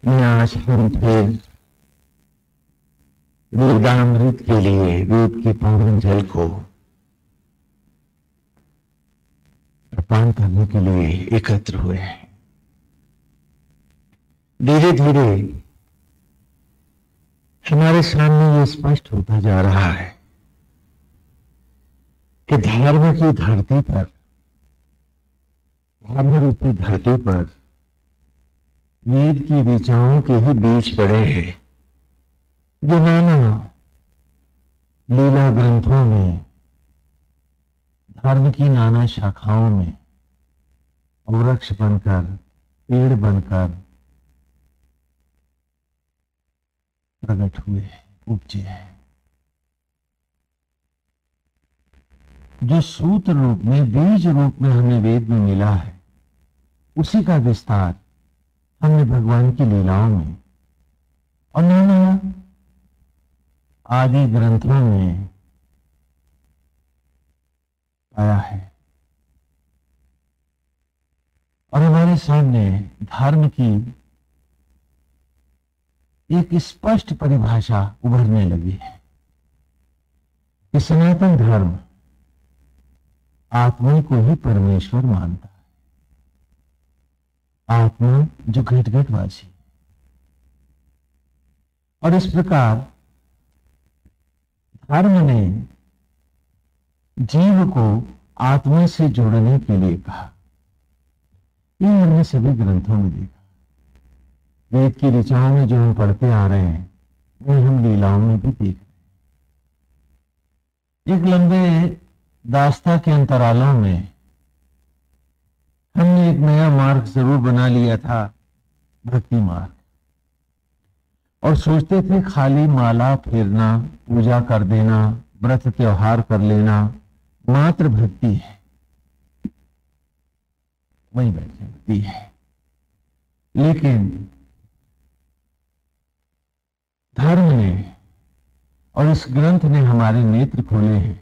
मैं आज हम फिर वेदामृत के लिए वेद के पूर्ण जल को पान करने के लिए एकत्र हुए हैं। धीरे धीरे हमारे सामने ये स्पष्ट होता जा रहा है कि धर्म की धरती पर, धर्म रूपी धरती पर वेद की ऋचाओं के ही बीच पड़े हैं, जो नाना लीला ग्रंथों में धर्म की नाना शाखाओं में वृक्ष बनकर, पेड़ बनकर प्रकट हुए, उपजे हैं। जो सूत्र रूप में, बीज रूप में हमें वेद में मिला है, उसी का विस्तार हमने भगवान की लीलाओं में और नाना आदि ग्रंथों में पाया है। और हमारे सामने धर्म की एक स्पष्ट परिभाषा उभरने लगी है कि सनातन धर्म आत्मा को ही परमेश्वर मानता है, आत्मा जो घट घटवासी। और इस प्रकार धर्म ने जीव को आत्मा से जोड़ने के लिए कहा। ये हमने सभी ग्रंथों में देखा, वेद की ऋचाओं में जो हम पढ़ते आ रहे हैं, वही हम लीलाओं में भी देख रहे हैं। एक लंबे दास्ता के अंतरालों में हमने एक नया मार्ग जरूर बना लिया था, भक्ति मार्ग, और सोचते थे खाली माला फेरना, पूजा कर देना, व्रत त्योहार कर लेना मात्र भक्ति है, वही बैठे भक्ति है। लेकिन धर्म ने और इस ग्रंथ ने हमारे नेत्र खोले हैं,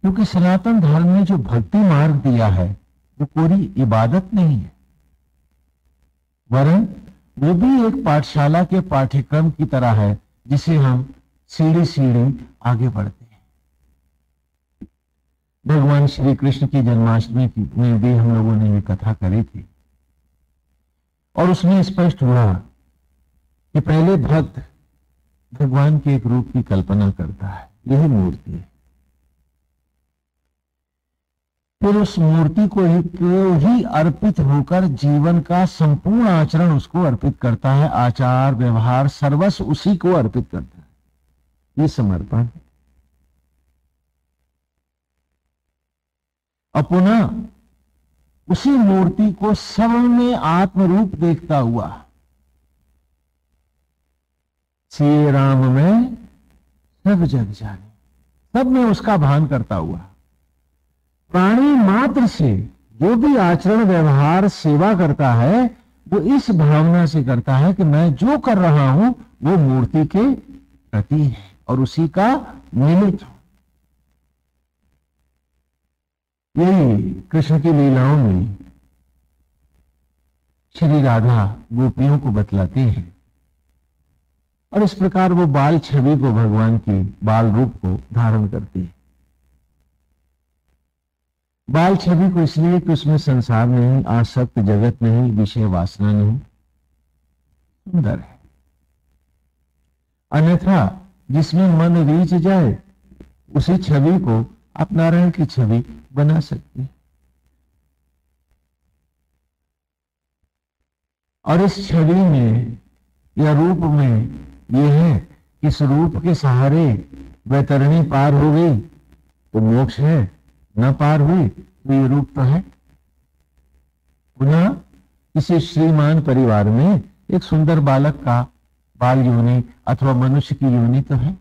क्योंकि सनातन धर्म ने जो भक्ति मार्ग दिया है वो पूरी इबादत नहीं है, वरन वो भी एक पाठशाला के पाठ्यक्रम की तरह है, जिसे हम सीढ़ी सीढ़ी आगे बढ़ते हैं। भगवान श्री कृष्ण की जन्माष्टमी में भी हम लोगों ने ये कथा करी थी, और उसमें स्पष्ट हुआ कि पहले भक्त भगवान के एक रूप की कल्पना करता है, यही मूर्ति है। फिर उस मूर्ति को ही अर्पित होकर जीवन का संपूर्ण आचरण उसको अर्पित करता है, आचार व्यवहार सर्वस्व उसी को अर्पित करता है। ये समर्पण है। और पुनः उसी मूर्ति को सब में आत्मरूप देखता हुआ, श्री राम में सब जग जाने, सब में उसका भान करता हुआ, प्राणी मात्र से जो भी आचरण व्यवहार सेवा करता है, वो इस भावना से करता है कि मैं जो कर रहा हूं वो मूर्ति के प्रति है और उसी का निमित्त हूं। यही कृष्ण की लीलाओं में श्री राधा गोपियों को बतलाते हैं, और इस प्रकार वो बाल छवि को, भगवान की बाल रूप को धारण करती है। बाल छवि को इसलिए कि उसमें संसार नहीं, आसक्त जगत नहीं, विषय वासना नहीं, सुंदर है। अन्यथा जिसमें मन रीझ जाए, उसी छवि को आप नारायण की छवि बना सकते हैं। और इस छवि में या रूप में यह है कि इस रूप के सहारे वैतरणी पार हो गई तो मोक्ष है, न पार हुई तो ये रूप तो है। पुनः किसी श्रीमान परिवार में एक सुंदर बालक का बाल योनि अथवा मनुष्य की योनि तो है।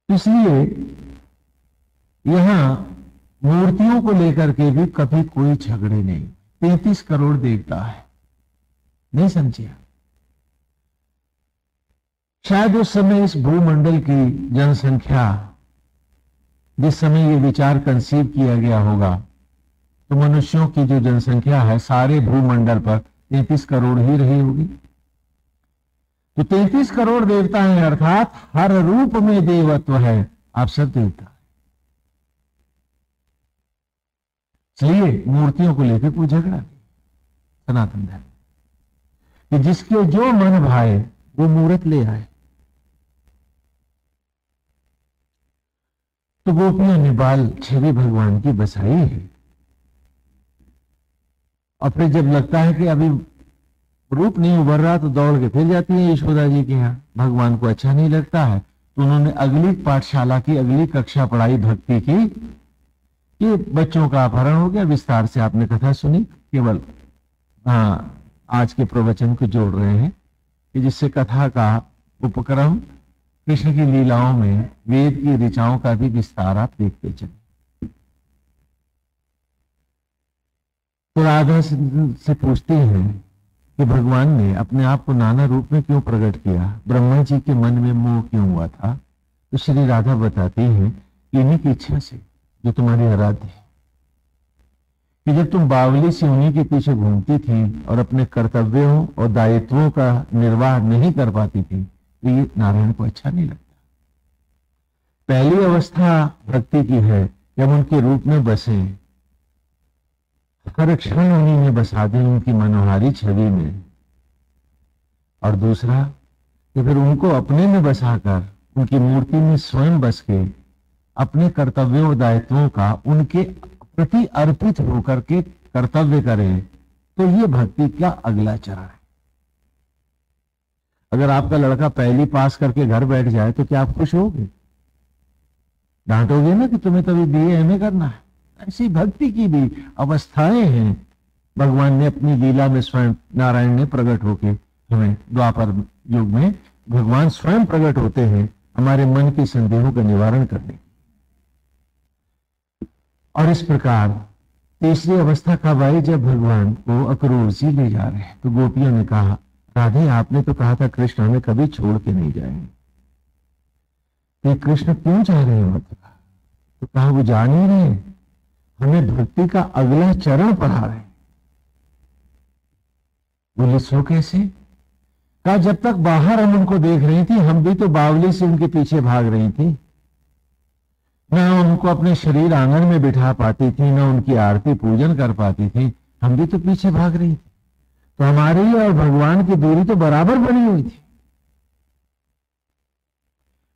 इसलिए यहां मूर्तियों को लेकर के भी कभी कोई झगड़े नहीं। 33 करोड़ देवता है, नहीं समझिए। शायद उस समय इस भूमंडल की जनसंख्या, जिस समय ये विचार कंसीव किया गया होगा, तो मनुष्यों की जो जनसंख्या है सारे भूमंडल पर 33 करोड़ ही रही होगी। तो 33 करोड़ देवता हैं, अर्थात हर रूप में देवत्व है, आप सब देवता है। इसलिए मूर्तियों को लेकर कोई झगड़ा नहीं सनातन धर्म कि जिसके जो मन भाए वो मूर्त ले आए। तो गोपियों ने बाल छवि भगवान की बसाई है, और फिर जब लगता है कि अभी रूप नहीं उभर रहा तो दौड़ के फिर जाती है यशोदा जी के यहाँ। भगवान को अच्छा नहीं लगता है तो उन्होंने अगली पाठशाला की अगली कक्षा पढ़ाई भक्ति की। ये बच्चों का अपहरण हो गया, विस्तार से आपने कथा सुनी, केवल आज के प्रवचन को जोड़ रहे हैं कि जिससे कथा का उपक्रम कृष्ण की लीलाओं में वेद की ऋचाओं का भी विस्तार आप देखते चले। तो राधा से पूछते हैं कि भगवान ने अपने आप को नाना रूप में क्यों प्रकट किया, ब्रह्मा जी के मन में मोह क्यों हुआ था। तो श्री राधा बताती हैं कि इन्हीं की इच्छा से जो तुम्हारी आराध्य है, कि जब तुम बावली से उन्हीं के पीछे घूमती थी और अपने कर्तव्यों और दायित्वों का निर्वाह नहीं कर पाती थी, तो ये नारायण को अच्छा नहीं लगता। पहली अवस्था भक्ति की है जब उनके रूप में बसे, हर क्षण उन्हीं में बसा दें, उनकी मनोहारी छवि में। और दूसरा कि फिर उनको अपने में बसाकर उनकी मूर्ति में स्वयं बस के अपने कर्तव्यों और दायित्वों का उनके प्रति अर्पित होकर के कर्तव्य करें। तो ये भक्ति का अगला चरण है। अगर आपका लड़का पहली पास करके घर बैठ जाए तो क्या आप खुश होगे? डांटोगे ना कि तुम्हें तो अभी बीए एमए करना है। ऐसी भक्ति की भी अवस्थाएं हैं। भगवान ने अपनी लीला में स्वयं नारायण ने प्रकट होके हमें, द्वापर युग में भगवान स्वयं प्रकट होते हैं हमारे मन के संदेहों का निवारण करने। और इस प्रकार तीसरी अवस्था कब आई, जब भगवान को अक्रूर जी ले जा रहे हैं। तो गोपियों ने कहा, राधे आपने तो कहा था कृष्ण हमें कभी छोड़ के नहीं जाएंगे, तो कृष्ण क्यों जा रहे हैं मथुरा? तो कहा वो जा नहीं रहे, हमें भक्ति का अगला चरण पढ़ा रहे। बोले सो कैसे? कहा जब तक बाहर हम उनको देख रही थी, हम भी तो बावली से उनके पीछे भाग रही थी, न उनको अपने शरीर आंगन में बिठा पाती थी, न उनकी आरती पूजन कर पाती थी, हम भी तो पीछे भाग रही थी। तो हमारी और भगवान की दूरी तो बराबर बनी हुई थी।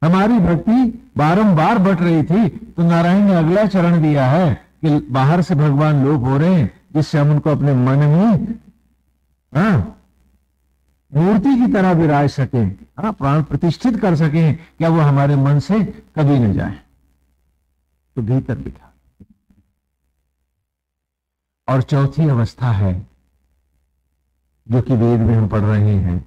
हमारी भक्ति बारंबार बढ़ रही थी। तो नारायण ने अगला चरण दिया है कि बाहर से भगवान लोप हो रहे हैं, जिससे हम उनको अपने मन में मूर्ति की तरह विराज सके, प्राण प्रतिष्ठित कर सके, क्या वो हमारे मन से कभी न जाए। तो भीतर बिठा। और चौथी अवस्था है जो कि वेद में हम पढ़ रहे हैं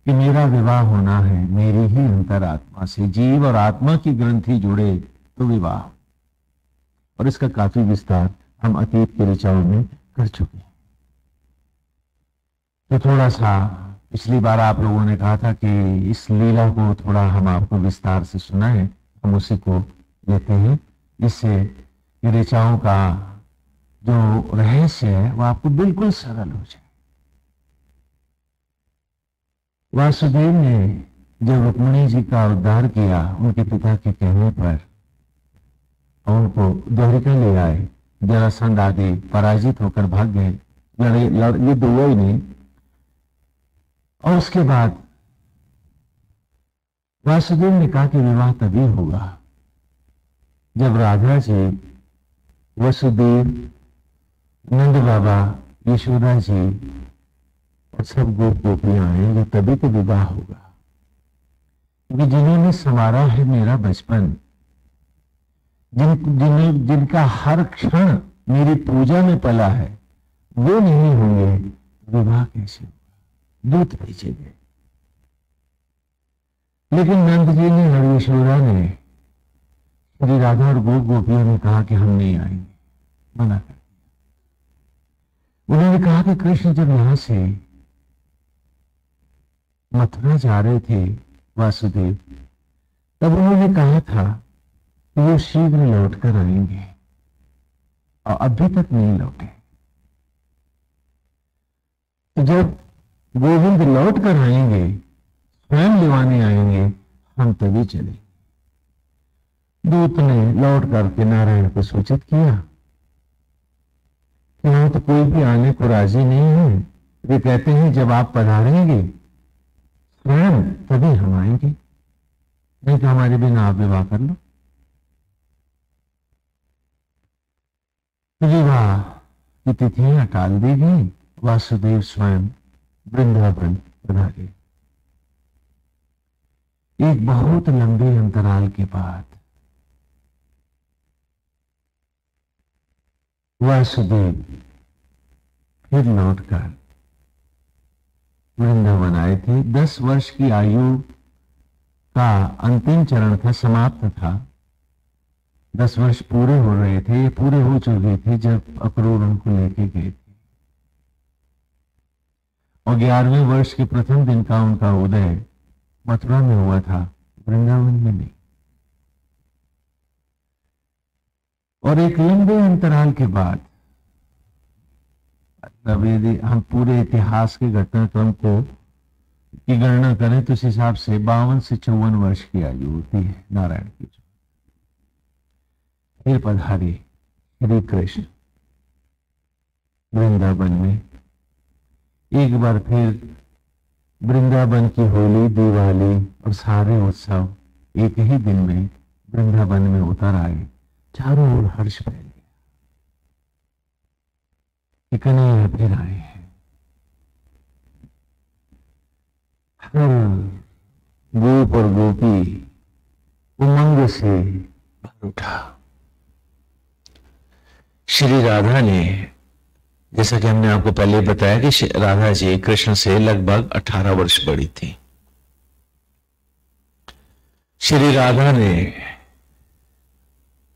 कि मेरा विवाह होना है मेरी ही अंतरात्मा से, जीव और आत्मा की ग्रंथि जुड़े तो विवाह। और इसका काफी विस्तार हम अतीत के ऋचाओं में कर चुके हैं। तो थोड़ा सा पिछली बार आप लोगों ने कहा था कि इस लीला को थोड़ा हम आपको विस्तार से सुनाएं, हम उसी को लेते हैं, जिससे ऋचाओं का जो रहस्य है वो आपको बिल्कुल सरल हो जाए। वासुदेव ने जब रुक्मिणी जी का उद्धार किया उनके पिता के कहने पर, और उनको द्वारिका ले आए, जरासंध आदि पराजित होकर भाग गए, युद्ध हुआ ही नहीं। और उसके बाद वासुदेव ने कहा कि विवाह तभी होगा जब राधा जी, वसुदेव, नंद बाबा, यशोदा जी और सब गोप गोपियां आएंगे, तभी तो विवाह होगा। क्योंकि जिन्होंने संवारा है मेरा बचपन, जिनका हर क्षण मेरी पूजा में पला है, वो नहीं होंगे, विवाह कैसे होगा? दूत भेजे गए। लेकिन नंद जी ने और यशोदा ने, श्री राधा और गोप गोपियों ने कहा कि हम नहीं आएंगे, मना कर दिया। उन्होंने कहा कि कृष्ण जब यहां से मथुरा जा रहे थे वासुदेव, तब उन्होंने कहा था कि वो शीघ्र लौट कर आएंगे, और अभी तक नहीं लौटे। तो जब गोविंद लौट कर आएंगे, स्वयं लिवाने आएंगे, हम तभी चलेंगे। दूत ने लौट करके नारायण को सूचित किया कि वहां तो कोई भी आने को राजी नहीं है। वे कहते हैं जब आप पधारेंगे स्वयं तभी हम आएंगे, नहीं तो हमारे बिना आप विवाह कर लो। विवाह की तिथियां टाल दी गई। वासुदेव स्वयं वृंदावन पधारे। एक बहुत लंबे अंतराल के बाद वासुदेव फिर लौटकर वृंदावन आए थे। 10 वर्ष की आयु का अंतिम चरण था, समाप्त था। 10 वर्ष पूरे हो रहे थे, ये पूरे हो चुके थे जब अक्रूर उनको लेके गए थे। और 11वें वर्ष के प्रथम दिन का उनका उदय मथुरा में हुआ था, वृंदावन में नहीं। और एक लंबे अंतराल के बाद, अब यदि हम पूरे इतिहास के घटनाक्रम को की गणना करें तो इस हिसाब से 52 से 54 वर्ष की आयु होती है नारायण की। फिर पधारे श्री कृष्ण वृंदावन में। एक बार फिर वृंदावन की होली, दिवाली और सारे उत्सव एक ही दिन में वृंदावन में उतर आए। चारों ओर हर्ष फैल गया कि कन्हैया फिर आए हैं। हर गोप और गोपी उमंग से भर उठा। श्री राधा ने, जैसा कि हमने आपको पहले बताया कि राधा जी कृष्ण से लगभग 18 वर्ष बड़ी थी। श्री राधा ने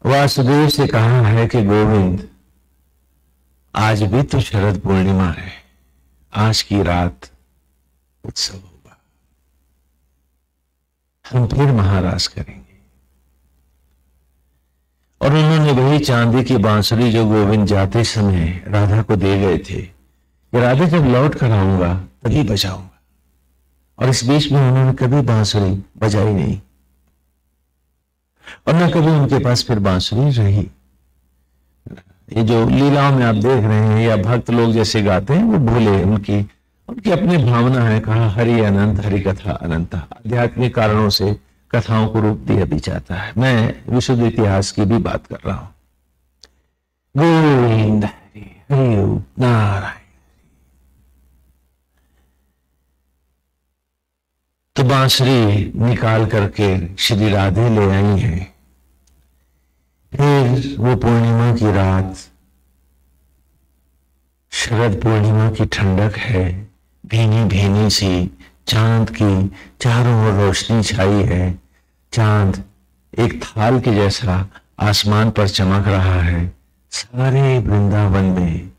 वासुदेव से कहा है कि गोविंद आज भी तो शरद पूर्णिमा है, आज की रात उत्सव होगा, हम फिर महारास करेंगे। और उन्होंने वही चांदी की बांसुरी जो गोविंद जाते समय राधा को दे गए थे, कि राधा जब लौट कर आऊंगा तभी बजाऊंगा। और इस बीच में उन्होंने कभी बांसुरी बजाई नहीं और न कभी उनके पास फिर बांसुरी रही। ये जो लीलाओं में आप देख रहे हैं या भक्त लोग जैसे गाते हैं वो भूले, उनकी अपनी भावना है। कहा हरि अनंत, हरि कथा अनंत। आध्यात्मिक कारणों से कथाओं को रूप दिया भी जाता है। मैं विशुद्ध इतिहास की भी बात कर रहा हूं। गोविंद हरि हरि नारायण। तो बांसुरी निकाल करके श्री राधे ले आई हैं। फिर वो पूर्णिमा की रात, शरद पूर्णिमा की ठंडक है, भीनी भीनी सी चांद की चारों ओर रोशनी छाई है। चांद एक थाल के जैसा आसमान पर चमक रहा है। सारे वृंदावन में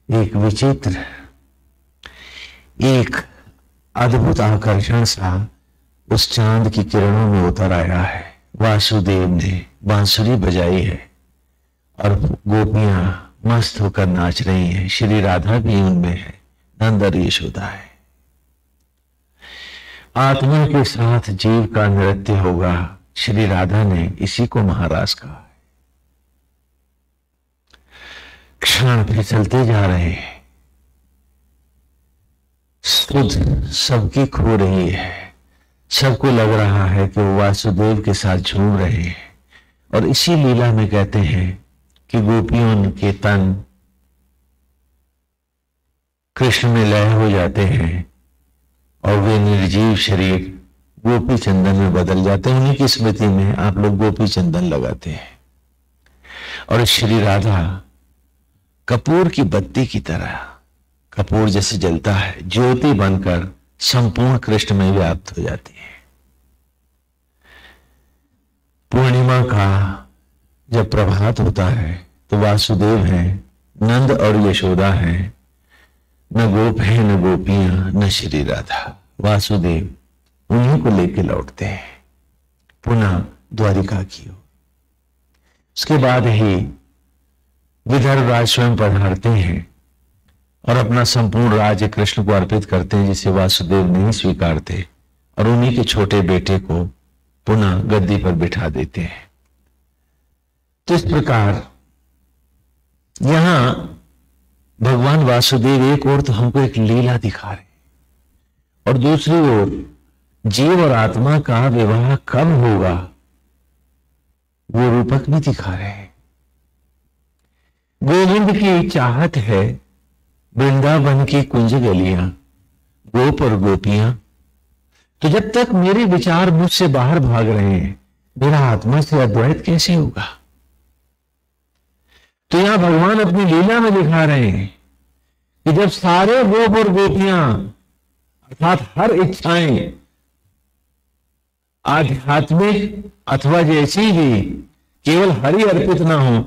एक विचित्र, एक अद्भुत आकर्षण सा उस चांद की किरणों में उतर आया है। वासुदेव ने बांसुरी बजाई है और गोपियां मस्त होकर नाच रही हैं। श्री राधा भी उनमें है, नंद और यशोदा है। आत्मा के साथ जीव का नृत्य होगा। श्री राधा ने इसी को महारास कहा है। क्षण फिसलते जा रहे हैं, सुध सबकी खो रही है। सबको लग रहा है कि वो वासुदेव के साथ झूम रहे हैं। और इसी लीला में कहते हैं कि गोपियों के तन कृष्ण में लय हो जाते हैं और वे निर्जीव शरीर गोपी चंदन में बदल जाते हैं। उन्हीं की स्मृति में आप लोग गोपी चंदन लगाते हैं। और श्री राधा कपूर की बत्ती की तरह, कपूर जैसे जलता है, ज्योति बनकर संपूर्ण कृष्ण में व्याप्त हो जाती है। पूर्णिमा का जब प्रभात होता है तो वासुदेव हैं, नंद और यशोदा हैं, न गोप है न गोपियां न श्री राधा। वासुदेव उन्हीं को लेके लौटते हैं पुनः द्वारिका की ओर। उसके बाद ही विदर्भ राज स्वयं पधारते हैं और अपना संपूर्ण राज्य कृष्ण को अर्पित करते हैं, जिसे वासुदेव नहीं स्वीकारते, और उन्हीं के छोटे बेटे को पुनः गद्दी पर बिठा देते हैं। तो इस प्रकार यहां भगवान वासुदेव एक ओर तो हमको एक लीला दिखा रहे और दूसरी ओर जीव और आत्मा का विवाह कब होगा वो रूपक भी दिखा रहे हैं। गोविंद की चाहत है वृंदावन की कुंज गलियां, गोप और गोपियां। तो जब तक मेरे विचार मुझसे बाहर भाग रहे हैं, मेरा आत्मा से अद्वैत कैसे होगा? तो यहां भगवान अपनी लीला में दिखा रहे हैं कि जब सारे गोप और गोपियां अर्थात हर इच्छाएं आध्यात्मिक अथवा जैसी भी केवल हरि अर्पित ना हो,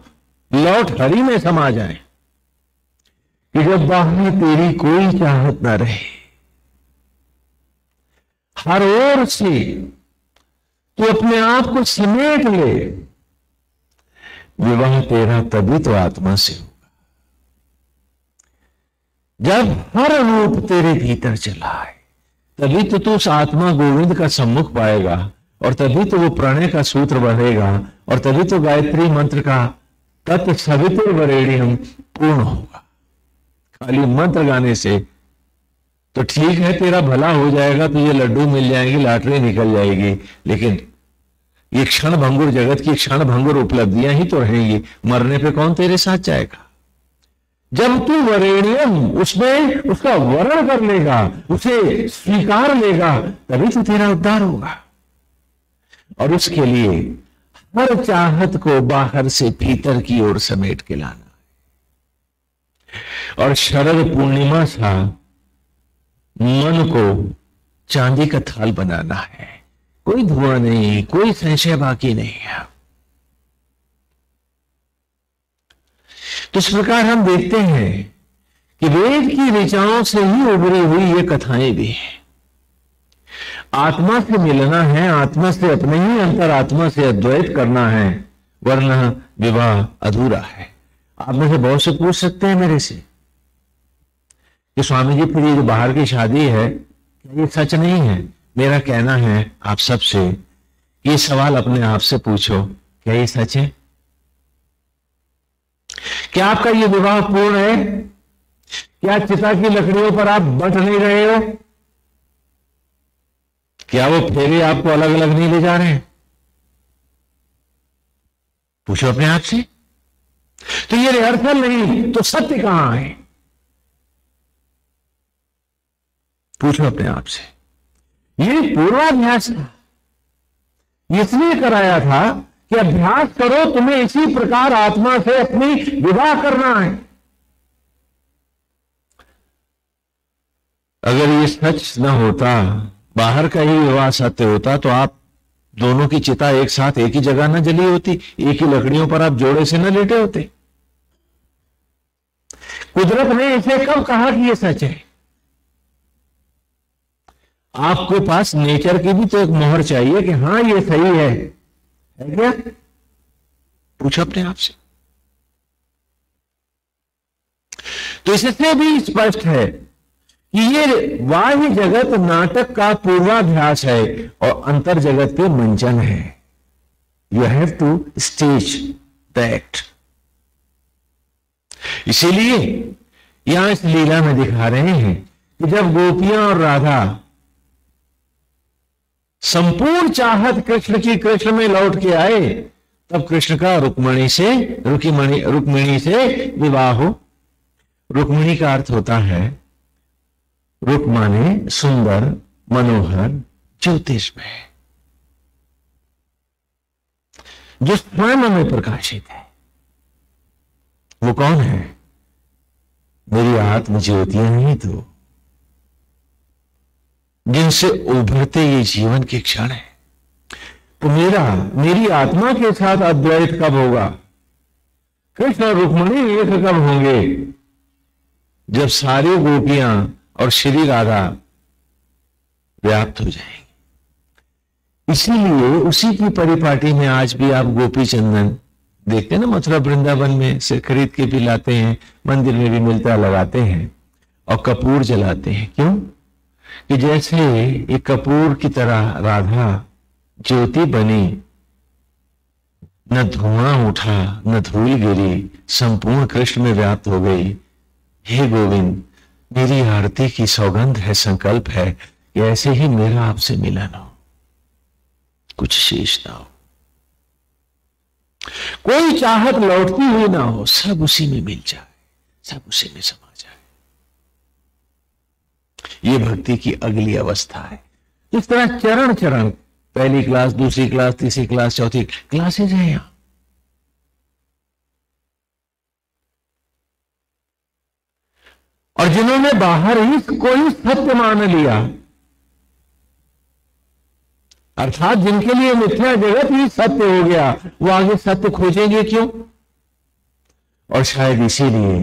लौट हरि में समा जाए, कि जब बाहर तेरी कोई चाहत ना रहे, हर ओर से तू अपने आप को समेट ले, विवाह तेरा तभी तो आत्मा से होगा। जब हर रूप तेरे भीतर चला है, तभी तो तू उस आत्मा गोविंद का सम्मुख पाएगा, और तभी तो वो प्रणय का सूत्र बढ़ेगा, और तभी तो गायत्री मंत्र का तत् सवितुर्वरेण्यम पूर्ण होगा। खाली मंत्र गाने से तो ठीक है, तेरा भला हो जाएगा, तुझे लड्डू मिल जाएंगे, लॉटरी निकल जाएगी, लेकिन ये क्षण भंगुर जगत की क्षण भंगुर उपलब्धियां ही तो रहेंगी। मरने पे कौन तेरे साथ जाएगा? जब तू वरेण्यम उसमें उसका वर्ण कर लेगा, उसे स्वीकार लेगा, तभी तो तेरा उद्धार होगा। और उसके लिए हर चाहत को बाहर से भीतर की ओर समेट के लाना है। और शरद पूर्णिमा सा मन को चांदी का थाल बनाना है। कोई धुआं नहीं, कोई संशय बाकी नहीं है। तो इस प्रकार हम देखते हैं कि वेद की ऋचाओं से ही उभरी हुई ये कथाएं भी हैं। आत्मा से मिलना है, आत्मा से अपने ही अंतर आत्मा से अद्वैत करना है, वरना विवाह अधूरा है। आप में से बहुत से पूछ सकते हैं मेरे से कि स्वामी जी फिर ये जो बाहर की शादी है क्या ये सच नहीं है? मेरा कहना है आप सबसे, ये सवाल अपने आप से पूछो, क्या ये सच है? क्या आपका ये विवाह पूर्ण है? क्या चिता की लकड़ियों पर आप बंट नहीं रहे हो? क्या वो फेरे आपको अलग अलग नहीं ले जा रहे हैं? पूछो अपने आप से। तो ये रिहर्सल नहीं तो सत्य कहां है? पूछो अपने आप से। ये पूर्वाभ्यास था, इसलिए कराया था कि अभ्यास करो, तुम्हें इसी प्रकार आत्मा से अपनी विवाह करना है। अगर ये सच न होता, बाहर का ही विवाह सत्य होता, तो आप दोनों की चिता एक साथ एक ही जगह न जली होती, एक ही लकड़ियों पर आप जोड़े से न लेटे होते। कुदरत ने इसे कब कहा कि ये सच है? आपके पास नेचर की भी तो एक मोहर चाहिए कि हां ये सही है क्या? पूछो अपने आप से। तो इससे भी स्पष्ट है कि ये बाह्य जगत नाटक का पूर्वाभ्यास है और अंतर जगत के मंचन है। You have to stage the act. इसीलिए यहां इस लीला में दिखा रहे हैं कि जब गोपियां और राधा संपूर्ण चाहत कृष्ण की कृष्ण में लौट के आए, तब कृष्ण का रुक्मिणी से विवाह हो। रुक्मिणी का अर्थ होता है, रुक माने सुंदर, मनोहर, ज्योतिषमय, जो स्वयं में प्रकाशित है। वो कौन है? मेरी आत्म ज्योतियां नहीं तो, जिनसे उभरते ये जीवन के क्षण है। तो मेरी आत्मा के साथ अद्वैत कब होगा? कृष्ण और रुक्मिणी एक कब होंगे? जब सारी गोपियां और श्री राधा व्याप्त हो जाएंगे। इसीलिए उसी की परिपाटी में आज भी आप गोपी चंदन देखते हैं ना, मथुरा वृंदावन में से खरीद के भी लाते हैं, मंदिर में भी मिलता लगाते हैं। और कपूर जलाते हैं। क्यों? कि जैसे एक कपूर की तरह राधा ज्योति बनी, न धुआं उठा न धूल गिरी, संपूर्ण कृष्ण में व्याप्त हो गई। हे गोविंद, मेरी आरती की सौगंध है, संकल्प है कि ऐसे ही मेरा आपसे मिलन हो, कुछ शेष ना हो, कोई चाहत लौटती हुई ना हो, सब उसी में मिल जाए, सब उसी में समा जाए। ये भक्ति की अगली अवस्था है। इस तरह चरण चरण, पहली क्लास, दूसरी क्लास, तीसरी क्लास, चौथी क्लासेज हैं यहां। और जिन्होंने बाहर ही कोई सत्य मान लिया, अर्थात जिनके लिए मिथ्या जगत ही सत्य हो गया, वो आगे सत्य खोजेंगे क्यों? और शायद इसीलिए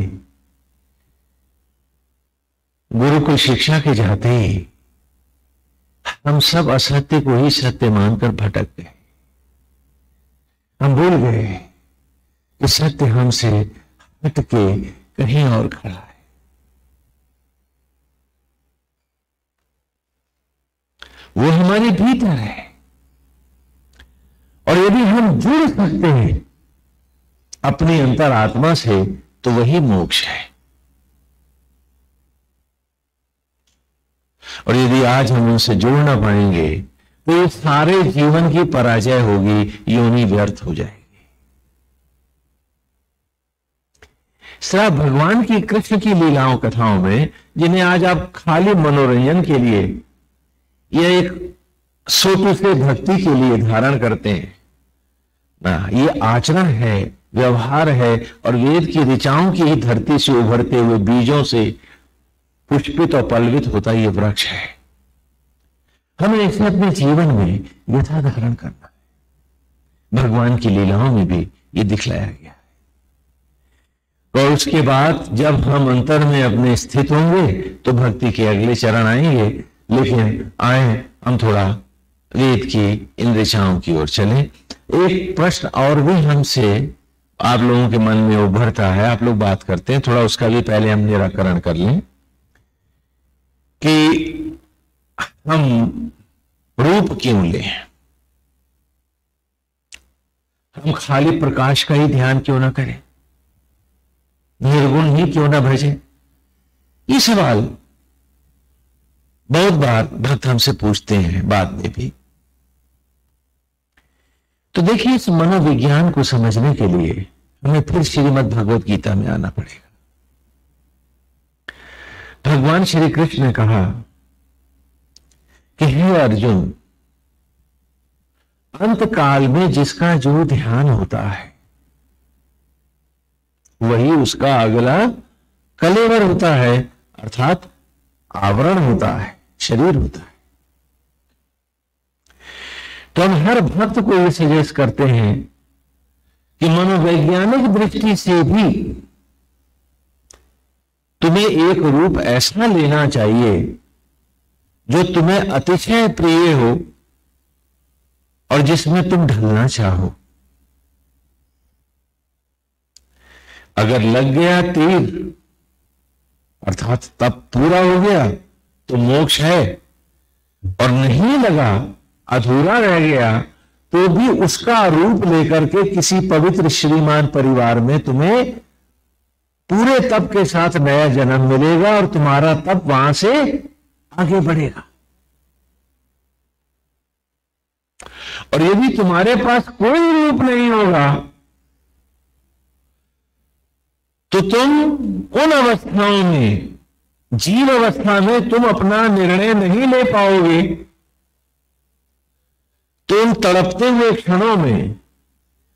गुरुकुल शिक्षा के जाते ही हम सब असत्य को ही सत्य मानकर भटक गए। हम भूल गए कि सत्य हमसे हट के कहीं और खड़ा है। वो हमारे भीतर है, और यदि हम जुड़ सकते हैं अपनी अंतरात्मा से तो वही मोक्ष है। और यदि आज हम उनसे जुड़ ना पाएंगे तो ये सारे जीवन की पराजय होगी, योनि व्यर्थ हो जाएगी। सिर्फ भगवान की, कृष्ण की लीलाओं कथाओं में, जिन्हें आज आप खाली मनोरंजन के लिए या एक सोटू से भक्ति के लिए धारण करते हैं ना, ये आचरण है, व्यवहार है, और वेद की ऋचाओं की ही धरती से उभरते हुए बीजों से पुष्पित और पल्लवित होता ये वृक्ष है। हमें इसे अपने जीवन में यथा धारण करना है। भगवान की लीलाओं में भी ये दिखलाया गया है। और उसके बाद जब हम अंतर में अपने स्थित होंगे तो भक्ति के अगले चरण आएंगे। लेकिन आए हम थोड़ा वेद की इन ऋचाओं की ओर चलें। एक प्रश्न और भी हमसे आप लोगों के मन में उभरता है, आप लोग बात करते हैं, थोड़ा उसका भी पहले हम निराकरण कर लें कि हम रूप क्यों लें, हम खाली प्रकाश का ही ध्यान क्यों ना करें, निर्गुण ही क्यों ना भजें। ये सवाल बहुत बार भक्त हमसे पूछते हैं, बाद में भी। तो देखिए, इस मनोविज्ञान को समझने के लिए हमें फिर श्रीमद् भगवत गीता में आना पड़ेगा। भगवान श्री कृष्ण ने कहा कि हे अर्जुन, अंत काल में जिसका जो ध्यान होता है वही उसका अगला कलेवर होता है, अर्थात आवरण होता है, शरीर होता है। तो हम हर भक्त को यह सजेस्ट करते हैं कि मनोवैज्ञानिक दृष्टि से भी तुम्हें एक रूप ऐसा लेना चाहिए जो तुम्हें अतिशय प्रिय हो और जिसमें तुम ढलना चाहो। अगर लग गया तीर, अर्थात तब पूरा हो गया तो मोक्ष है, और नहीं लगा, अधूरा रह गया, तो भी उसका रूप लेकर के किसी पवित्र श्रीमान परिवार में तुम्हें पूरे तप के साथ नया जन्म मिलेगा और तुम्हारा तप वहां से आगे बढ़ेगा। और यदि तुम्हारे पास कोई रूप नहीं होगा तो तुम उन अवस्थाओं में, जीव अवस्था में तुम अपना निर्णय नहीं ले पाओगे। तुम तड़पते हुए क्षणों में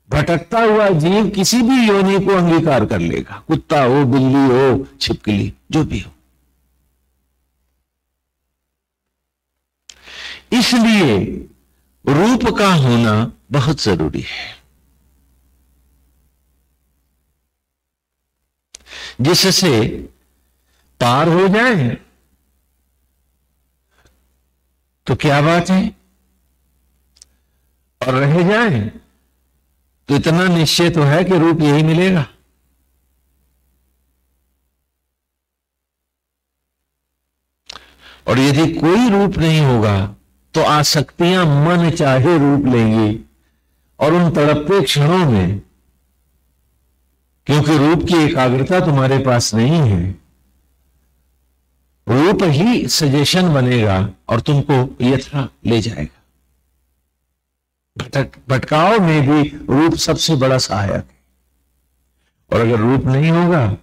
भटकता हुआ जीव किसी भी योनि को अंगीकार कर लेगा, कुत्ता हो, बिल्ली हो, छिपकली, जो भी हो। इसलिए रूप का होना बहुत जरूरी है, जिससे पार हो जाए तो क्या बात है, और रह जाए तो इतना निश्चय तो है कि रूप यही मिलेगा। और यदि कोई रूप नहीं होगा तो आसक्तियां मन चाहे रूप लेंगी, और उन तड़पते क्षणों में, क्योंकि रूप की एकाग्रता तुम्हारे पास नहीं है, रूप ही सजेशन बनेगा और तुमको यथा ले जाएगा। भटकाव में भी रूप सबसे बड़ा सहायक है। और अगर रूप नहीं होगा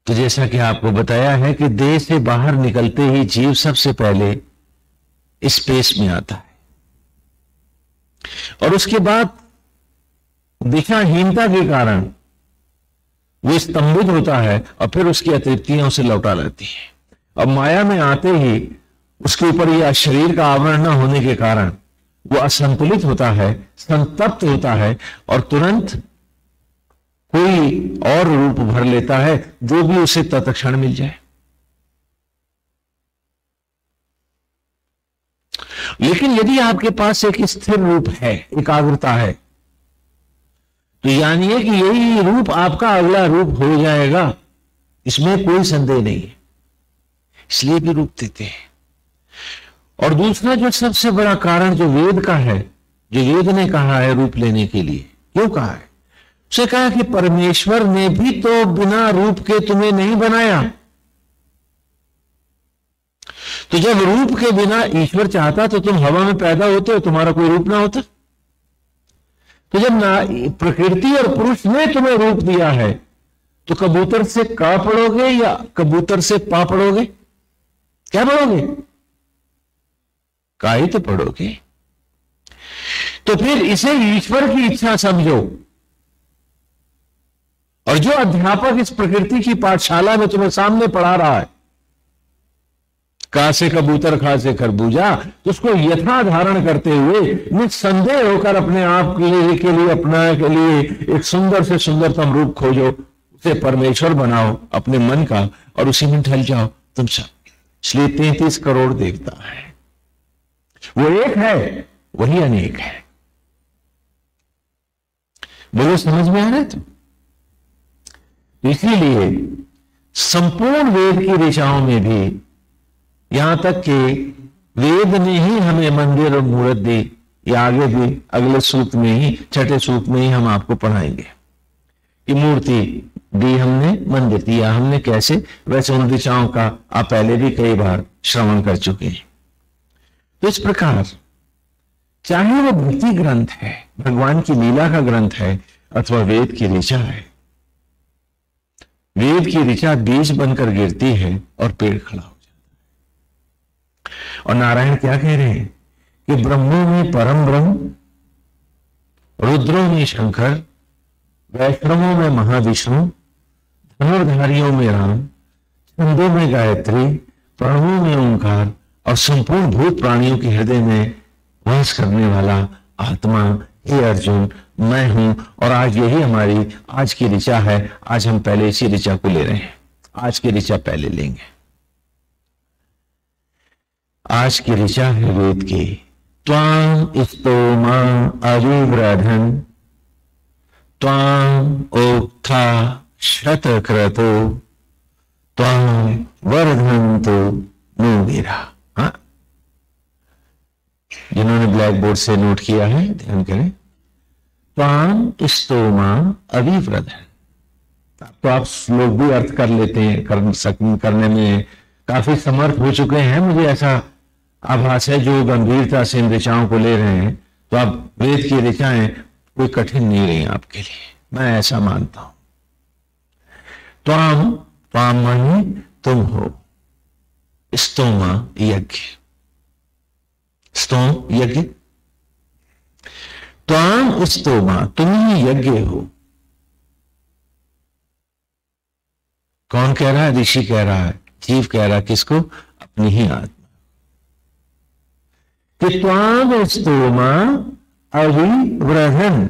तो जैसा कि आपको बताया है कि देह से बाहर निकलते ही जीव सबसे पहले स्पेस में आता है, और उसके बाद दिशाहीनता के कारण वो स्तंभित होता है और फिर उसकी अतृप्तियां उसे लौटा लाती है। अब माया में आते ही उसके ऊपर यह शरीर का आवरण न होने के कारण वो असंतुलित होता है, संतप्त होता है, और तुरंत कोई और रूप भर लेता है जो भी उसे तत्क्षण मिल जाए। लेकिन यदि आपके पास एक स्थिर रूप है, एकाग्रता है, तो जानिए कि यही रूप आपका अगला रूप हो जाएगा, इसमें कोई संदेह नहीं है। इसलिए भी रूप देते हैं। और दूसरा जो सबसे बड़ा कारण जो वेद का है, जो वेद ने कहा है रूप लेने के लिए, क्यों कहा है? उसे कहा कि परमेश्वर ने भी तो बिना रूप के तुम्हें नहीं बनाया। तो जब रूप के बिना ईश्वर चाहता तो तुम हवा में पैदा होते हो, तुम्हारा कोई रूप ना होता। तो जब ना प्रकृति और पुरुष ने तुम्हें रूप दिया है, तो कबूतर से का पढ़ोगे या कबूतर से पा पढ़ोगे? क्या पढ़ोगे? का ही तो पढ़ोगे। तो फिर इसे ईश्वर की इच्छा समझो। और जो अध्यापक इस प्रकृति की पाठशाला में तुम्हें सामने पढ़ा रहा है, का से कबूतर, खा से खरबूजा, तो उसको यथा धारण करते हुए निस्संदेह होकर अपने आप के लिए अपना के लिए एक सुंदर से सुंदरतम रूप खोजो, उसे परमेश्वर बनाओ अपने मन का, और उसी में ढल जाओ तुम सब। इसलिए 33 करोड़ देवता है। वो एक है, वही अनेक है। बोलो, समझ में आ रहा है? तो इसीलिए संपूर्ण वेद की ऋचाओं में भी, यहां तक कि वेद ने ही हमें मंदिर और मूर्त दी, या आगे भी अगले सूक्त में ही, छठे सूक्त में ही हम आपको पढ़ाएंगे कि मूर्ति दी हमने, मंदिर दिया हमने। कैसे? वैसे उन ऋचाओं का आप पहले भी कई बार श्रवण कर चुके हैं। तो इस प्रकार चाहे वो भक्ति ग्रंथ है, भगवान की लीला का ग्रंथ है, अथवा वेद की ऋचा है, वेद की ऋचा बीज बनकर गिरती है और पेड़ खड़ा हो जाता है। और नारायण क्या कह रहे हैं कि ब्रह्मों में परम ब्रह्म, रुद्रों में शंकर, वैष्णवों में महाविष्णु, धनुर्धारियों में राम, छंदों में गायत्री, प्रणवों में ओंकार, और संपूर्ण भूत प्राणियों के हृदय में वास करने वाला आत्मा, हे अर्जुन, मैं हूं। और आज यही हमारी आज की ऋचा है। आज हम पहले इसी ऋचा को ले रहे हैं। आज की ऋचा पहले लेंगे। आज की ऋचा है वेद की। त्वां स्तोमा अविव्रधन् त्वां ओक्था शतक्रतो त्वां वर्धन्तु नो वीरा। जिन्होंने ब्लैक बोर्ड से नोट किया है ध्यान करें। त्वां स्तोमा अविव्रधन्। तो आप लोग भी अर्थ कर लेते हैं, करने में काफी समर्थ हो चुके हैं। मुझे ऐसा आभास है जो गंभीरता से इन ऋचाओं को ले रहे हैं, तो आप वेद की ऋचाएं कोई कठिन नहीं रही आपके लिए, मैं ऐसा मानता हूं। त्वाम, त्वाम माने तुम हो, स्तोमा यज्ञ, स्तोम यज्ञ, त्वाम स्तोमा तुम ही यज्ञ हो। कौन कह रहा है? ऋषि कह रहा है, जीव कह रहा है। किसको? अपनी ही आत्मा। कि त्वाम स्तोमा अविव्रधन्,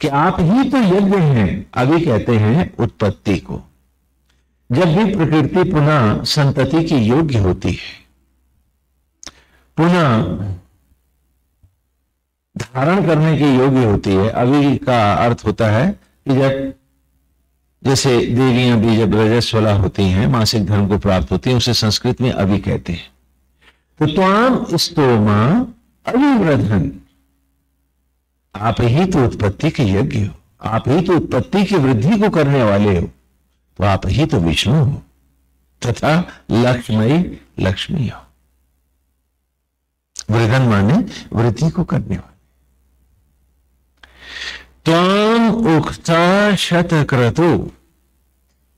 कि आप ही तो यज्ञ हैं। अभी कहते हैं उत्पत्ति को, जब भी प्रकृति पुनः संतति की योग्य होती है, पुनः धारण करने की योग्य होती है। अभी का अर्थ होता है कि जब जैसे देवियां बीज रजस्वला होती हैं, मासिक धर्म को प्राप्त होती हैं, उसे संस्कृत में अभी कहते हैं। तो त्वाम स्तोमा अविव्रधन, आप ही तो उत्पत्ति के यज्ञ हो, आप ही तो उत्पत्ति की वृद्धि को करने वाले हो, तो आप ही तो विष्णु हो तथा लक्ष्मयी लक्ष्मी हो। वृद्धन माने वृद्धि को करने वाले। त्वाम उक्ता शतक्रतु,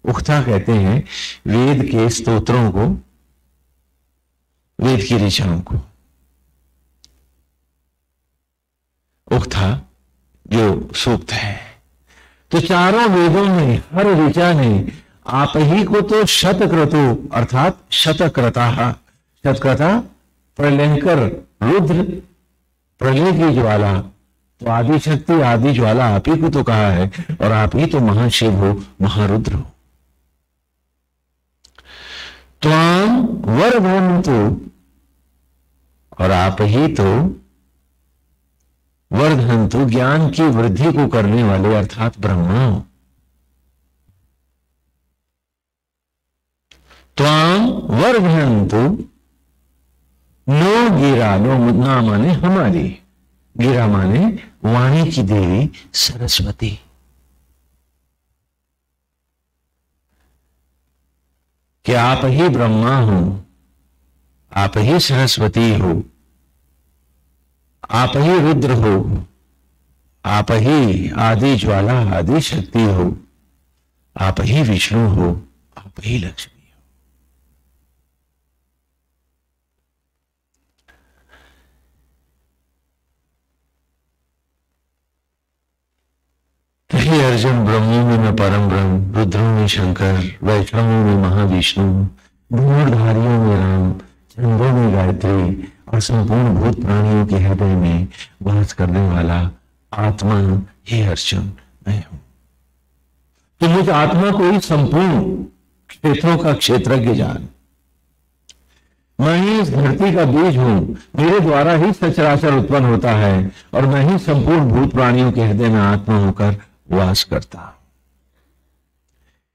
उक्ता कहते हैं वेद के स्तोत्रों को, वेद की ऋचाओं को। उक्ता जो सूक्त है, तो चारों वेदों में हर ऋचा ने आप ही को तो शतक्रतु अर्थात शतक्रता, शतक्रता प्रलयंकर रुद्र, प्रलय की ज्वाला, तो आदि शक्ति आदि ज्वाला आप ही को तो कहा है, और आप ही तो महाशिव हो, महारुद्र हो। त्वाम वर्धन्तु, और आप ही तो वर्धन्तु ज्ञान की वृद्धि को करने वाले अर्थात ब्रह्मा हो। त्वाम वर्धन्तु नो गिरा, नो ना माने हमारी, गिरा माने वाणी की देवी सरस्वती। कि आप ही ब्रह्मा हो, आप ही सरस्वती हो, आप ही रुद्र हो, आप ही आदि ज्वाला आदि शक्ति हो, आप ही विष्णु हो, आप ही लक्ष्मी हो। हे अर्जुन, ब्रह्मों में मैं परम ब्रह्म, रुद्रों में शंकर, वैष्णवों में महाविष्णु, धनुर्धारियों में राम, छंदों में गायत्री, और संपूर्ण भूत प्राणियों के हृदय में वास करने वाला आत्मा, हे अर्जुन मैं हूं। तो मुझ आत्मा को ही संपूर्ण क्षेत्रों का क्षेत्रज्ञ जान। मैं ही इस धरती का बीज हूं, मेरे द्वारा ही सचराचर उत्पन्न होता है, और मैं ही संपूर्ण भूत प्राणियों के हृदय में आत्मा होकर वास करता।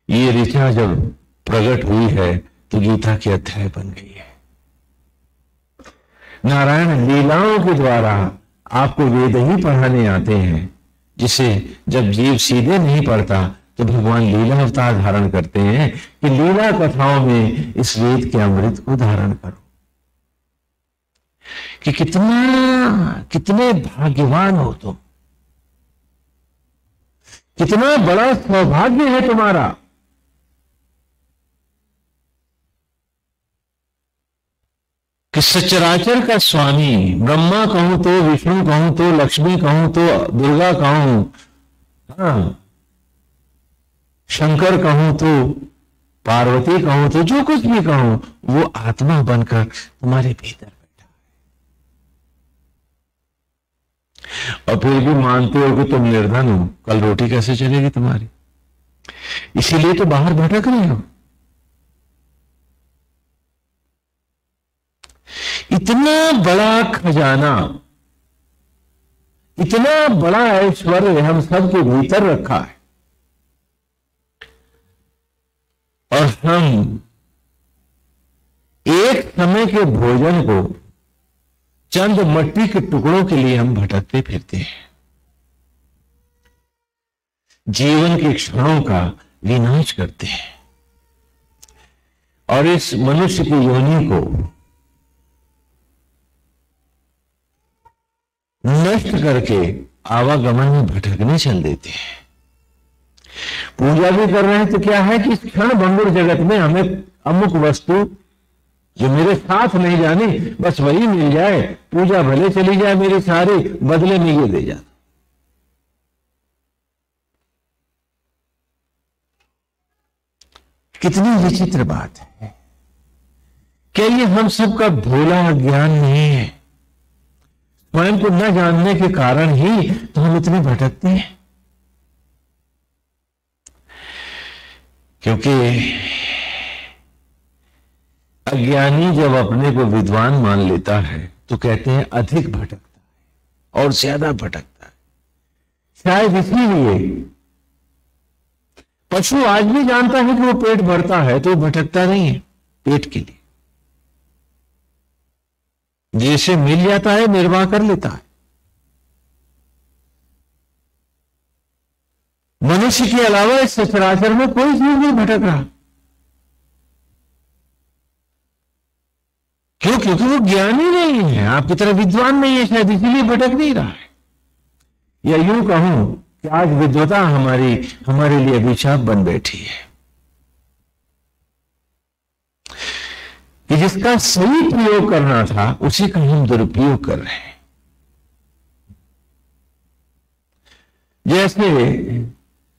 ये ऋचा जब प्रकट हुई है तो गीता के अध्याय बन गई है। नारायण लीलाओं के द्वारा आपको वेद ही पढ़ाने आते हैं, जिसे जब जीव सीधे नहीं पढ़ता तो भगवान लीला अवतार धारण करते हैं कि लीला कथाओं में इस वेद के अमृत को धारण करो। कि कितने भाग्यवान हो तुम, कितना बड़ा सौभाग्य है तुम्हारा कि सचराचर का स्वामी, ब्रह्मा कहूं तो, विष्णु कहूं तो, लक्ष्मी कहूं तो, दुर्गा कहूं, हाँ, शंकर कहूं तो, पार्वती कहूं तो, जो कुछ भी कहूं, वो आत्मा बनकर तुम्हारे भीतर बैठा है। और फिर भी मानते हो कि तुम निर्धन हो, कल रोटी कैसे चलेगी तुम्हारी? इसीलिए तो बाहर भटक रहे हो। इतना बड़ा खजाना, इतना बड़ा ऐश्वर्य हम सबके भीतर रखा है, और हम एक समय के भोजन को चंद मट्टी के टुकड़ों के लिए हम भटकते फिरते हैं। जीवन के क्षणों का विनाश करते हैं, और इस मनुष्य की योनि को नष्ट करके आवागमन में भटकने चल देते हैं। पूजा भी कर रहे हैं तो क्या है कि इस क्षण भंगुर जगत में हमें अमुक वस्तु जो मेरे साथ नहीं जानी, बस वही मिल जाए, पूजा भले चली जाए मेरी सारी, बदले में ये दे जाता। कितनी विचित्र बात है। क्या ये हम सबका भोला ज्ञान नहीं है? स्वयं को न जानने के कारण ही तो हम इतने भटकते हैं। क्योंकि अज्ञानी जब अपने को विद्वान मान लेता है तो कहते हैं अधिक भटकता है और ज्यादा भटकता है। शायद इसीलिए पशु आज भी जानता है कि वो पेट भरता है तो भटकता नहीं है पेट के लिए, जैसे मिल जाता है निर्वाह कर लेता है। मनुष्य के अलावा इस सचराचर में कोई जीव नहीं भटक रहा। क्यों? क्योंकि वो ज्ञानी नहीं है, आपकी तरह विद्वान नहीं है शायद, इसीलिए भटक नहीं रहा है। या यूं कहूं कि आज विद्वता हमारे लिए अभिशाप बन बैठी है कि जिसका सही प्रयोग करना था उसी का हम दुरुपयोग कर रहे हैं। जैसे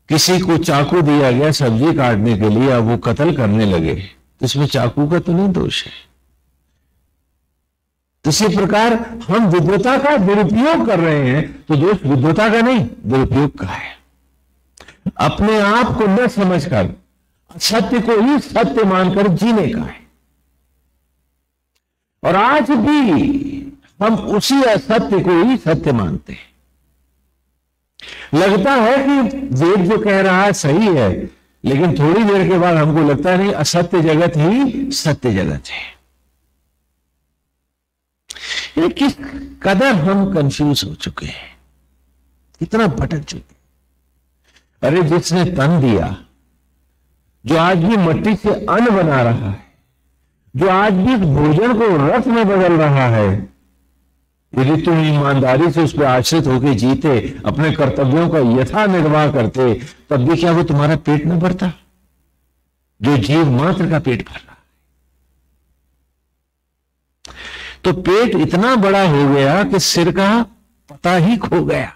किसी को चाकू दिया गया सब्जी काटने के लिए, अब वो कत्ल करने लगे तो इसमें चाकू का तो नहीं दोष है। तो इसी प्रकार हम विद्वता का दुरुपयोग कर रहे हैं तो दोष विद्वता का नहीं, दुरुपयोग का है। अपने आप को न समझकर सत्य को ही सत्य मानकर जीने का है। और आज भी हम उसी असत्य को ही सत्य मानते हैं। लगता है कि वेद जो कह रहा है सही है, लेकिन थोड़ी देर के बाद हमको लगता है नहीं, असत्य जगत ही सत्य जगत है। ये किस कदर हम कंफ्यूज हो चुके हैं, कितना भटक चुके हैं। अरे जिसने तन दिया, जो आज भी मिट्टी से अन्न बना रहा है, जो आज भी भोजन को रस में बदल रहा है, यदि तुम ईमानदारी से उस पर आश्रित होकर जीते, अपने कर्तव्यों का यथा निर्वाह करते, तब भी क्या वो तुम्हारा पेट न भरता? जो जीव मात्र का पेट भर रहा है। तो पेट इतना बड़ा हो गया कि सिर का पता ही खो गया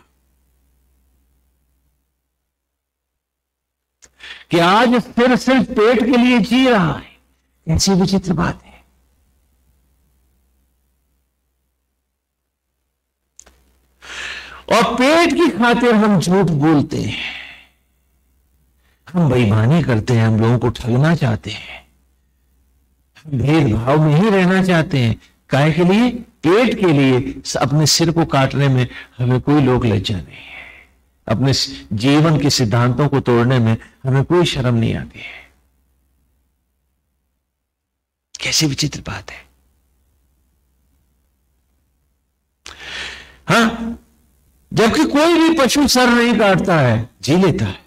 कि आज सिर सिर्फ पेट के लिए जी रहा है। कैसी विचित्र बात है। और पेट की खातिर हम झूठ बोलते हैं, हम बेईमानी करते हैं, हम लोगों को ठगना चाहते हैं, हम भेदभाव में ही रहना चाहते हैं। काहे के लिए? पेट के लिए। अपने सिर को काटने में हमें कोई लोक लज्जा नहीं है, अपने जीवन के सिद्धांतों को तोड़ने में हमें कोई शर्म नहीं आती है। कैसी विचित्र बात है। हाँ, जबकि कोई भी पशु सर नहीं काटता है, जी लेता है।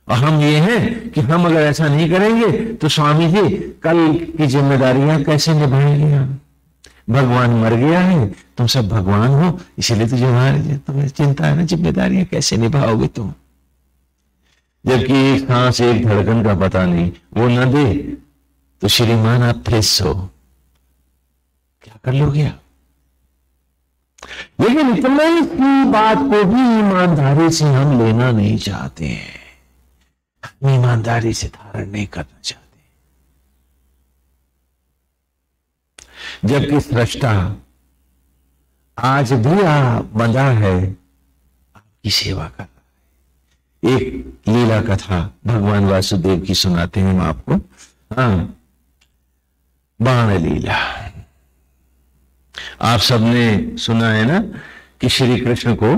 और हम ये हैं कि हम अगर ऐसा नहीं करेंगे तो स्वामी जी कल की जिम्मेदारियां कैसे निभाएंगे हम? भगवान मर गया है, तुम सब भगवान हो, इसीलिए तुम्हें चिंता है ना, जिम्मेदारियां कैसे निभाओगे तुम? जबकि एक सांस एक धड़कन का पता नहीं, वो न दे तो श्रीमान आप फिर सो, क्या कर लोगे आप? लेकिन इतना ही बात को भी ईमानदारी से हम लेना नहीं चाहते हैं, ईमानदारी से धारण नहीं करना चाहते। जबकि सृष्टा आज भी बंधा है, आपकी सेवा कर रहा है। एक लीला कथा भगवान वासुदेव की सुनाते हैं हम आपको। हाँ, बाण लीला। आप सबने सुना है ना कि श्री कृष्ण को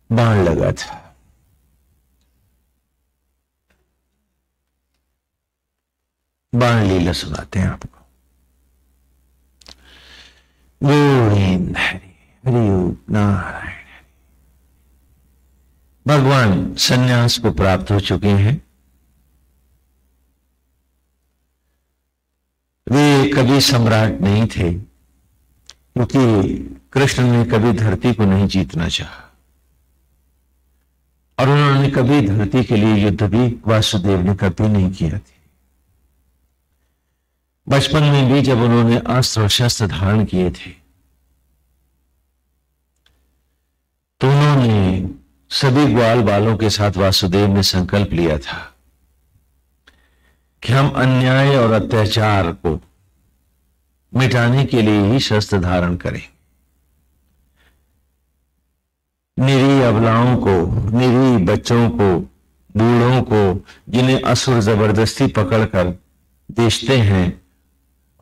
बाण लगा था। बाण लीला सुनाते हैं आपको। गोविंद हरि हरि नारायण। भगवान सन्यास को प्राप्त हो चुके हैं। वे कभी सम्राट नहीं थे, क्योंकि कृष्ण ने कभी धरती को नहीं जीतना चाहा और उन्होंने कभी धरती के लिए युद्ध भी वासुदेव ने कभी नहीं किया था। बचपन में भी जब उन्होंने अस्त्र और शस्त्र धारण किए थे तो उन्होंने सभी ग्वाल बालों के साथ वासुदेव ने संकल्प लिया था कि हम अन्याय और अत्याचार को मिटाने के लिए ही शस्त्र धारण करें। निरीह अबलाओं को, निरीह बच्चों को, बूढ़ों को, जिन्हें असुर जबरदस्ती पकड़कर बेचते हैं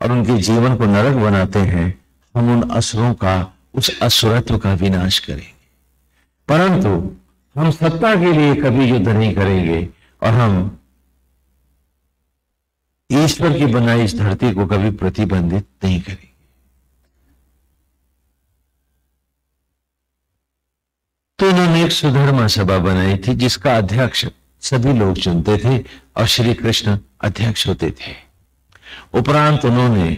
और उनके जीवन को नरक बनाते हैं, हम उन असुरों का, उस असुरत्व का विनाश करेंगे। परंतु हम सत्ता के लिए कभी युद्ध नहीं करेंगे और हम ईश्वर की बनाई इस धरती को कभी प्रतिबंधित नहीं करेंगे। तो इन्होंने एक सुधर्मा सभा बनाई थी जिसका अध्यक्ष सभी लोग चुनते थे और श्री कृष्ण अध्यक्ष होते थे। उपरांत उन्होंने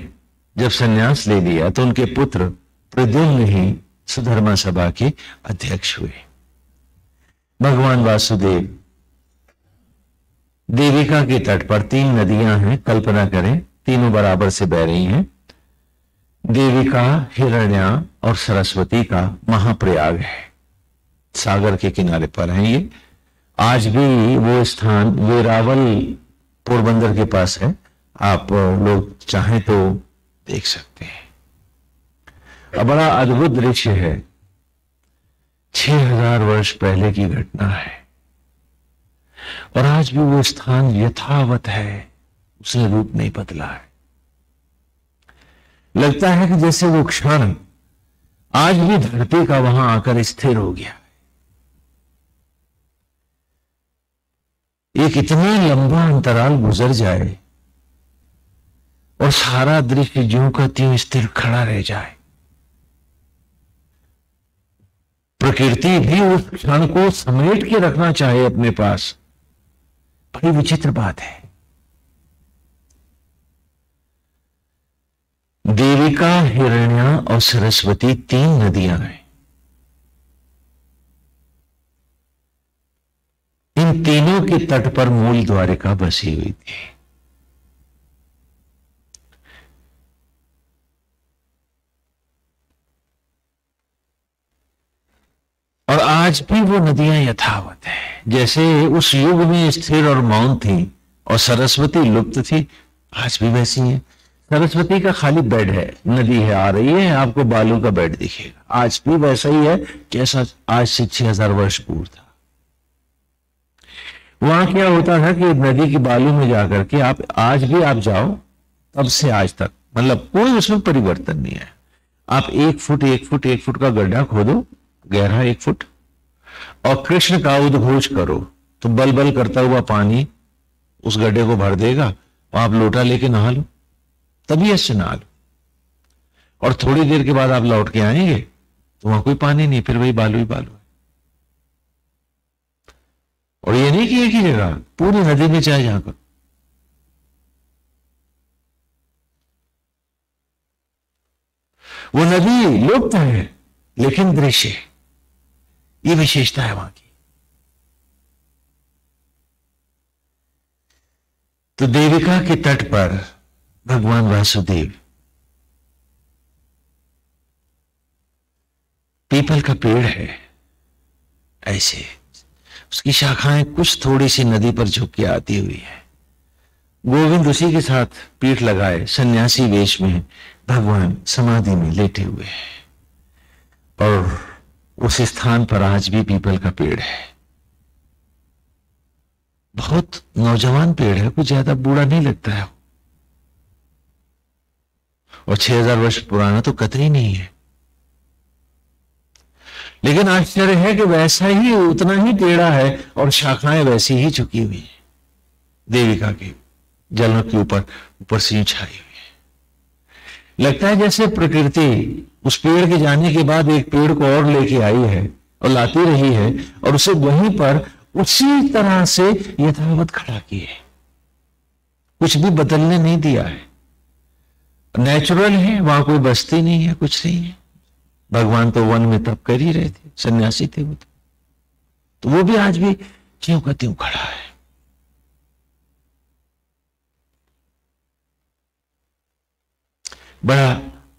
जब संन्यास ले लिया तो उनके पुत्र प्रद्युम्न ही सुधर्मा सभा के अध्यक्ष हुए। भगवान वासुदेव देविका के तट पर 3 नदियां हैं, कल्पना करें, तीनों बराबर से बह रही हैं। देविका, हिरण्या और सरस्वती का महाप्रयाग है, सागर के किनारे पर है ये। आज भी वो स्थान वेरावल पोरबंदर के पास है, आप लोग चाहें तो देख सकते हैं। अब बड़ा अद्भुत दृश्य है, 6000 वर्ष पहले की घटना है और आज भी वो स्थान यथावत है, उसने रूप नहीं बदला है। लगता है कि जैसे वो क्षण आज भी धरती का वहां आकर स्थिर हो गया। एक इतना लंबा अंतराल गुजर जाए और सारा दृश्य ज्यों का त्यों स्थिर खड़ा रह जाए। प्रकृति भी उस क्षण को समेट के रखना चाहे अपने पास, बड़ी विचित्र बात है। देविका, हिरण्या और सरस्वती 3 नदियां हैं। इन तीनों के तट पर मूल द्वारिका बसी हुई थी। और आज भी वो नदियां यथावत है, जैसे उस युग में स्थिर और मौन थी और सरस्वती लुप्त थी, आज भी वैसी है। सरस्वती का खाली बेड है, नदी है आ रही है, आपको बालू का बेड दिखेगा, आज भी वैसा ही है जैसा आज से 6000 वर्ष पूर्व था। वहां क्या होता था कि नदी की बालू में जाकर के आप आज भी आप जाओ, तब से आज तक मतलब कोई उसमें परिवर्तन नहीं है। आप 1 फुट 1 फुट 1 फुट का गड्ढा खोदो, गहरा 1 फुट, और कृष्ण का उद्घोष करो तो बल बल करता हुआ पानी उस गड्ढे को भर देगा और आप लोटा लेके नहा लो, तभी ऐसे नहा लो। और थोड़ी देर के बाद आप लौट के आएंगे तो वहां कोई पानी नहीं, फिर वही बालू ही बालू है। और ये नहीं कि एक ही जगह, पूरी नदी में चाहे जाकर। वो नदी लुप्त है लेकिन दृश्य, ये विशेषता है वहां की। तो देविका के तट पर भगवान वासुदेव पीपल का पेड़ है, ऐसे उसकी शाखाएं कुछ थोड़ी सी नदी पर झुक के आती हुई है। गोविंद उसी के साथ पीठ लगाए सन्यासी वेश में भगवान समाधि में लेटे हुए हैं और उस स्थान पर आज भी पीपल का पेड़ है। बहुत नौजवान पेड़ है, कुछ ज्यादा बूढ़ा नहीं लगता है, और 6000 वर्ष पुराना तो कतई नहीं है। लेकिन आश्चर्य है कि वैसा ही उतना ही टेढ़ा है और शाखाएं वैसी ही झुकी हुई है, देविका के जलों के ऊपर से छाई हुई है। लगता है जैसे प्रकृति उस पेड़ के जाने के बाद एक पेड़ को और लेके आई है और लाती रही है और उसे वहीं पर उसी तरह से यथावत खड़ा की है, कुछ भी बदलने नहीं दिया है। नेचुरल है, वहां कोई बस्ती नहीं है, कुछ नहीं है। भगवान तो वन में तप कर ही रहे थे, सन्यासी थे वो, तो वो भी आज भी ज्यों का त्यों खड़ा है। बड़ा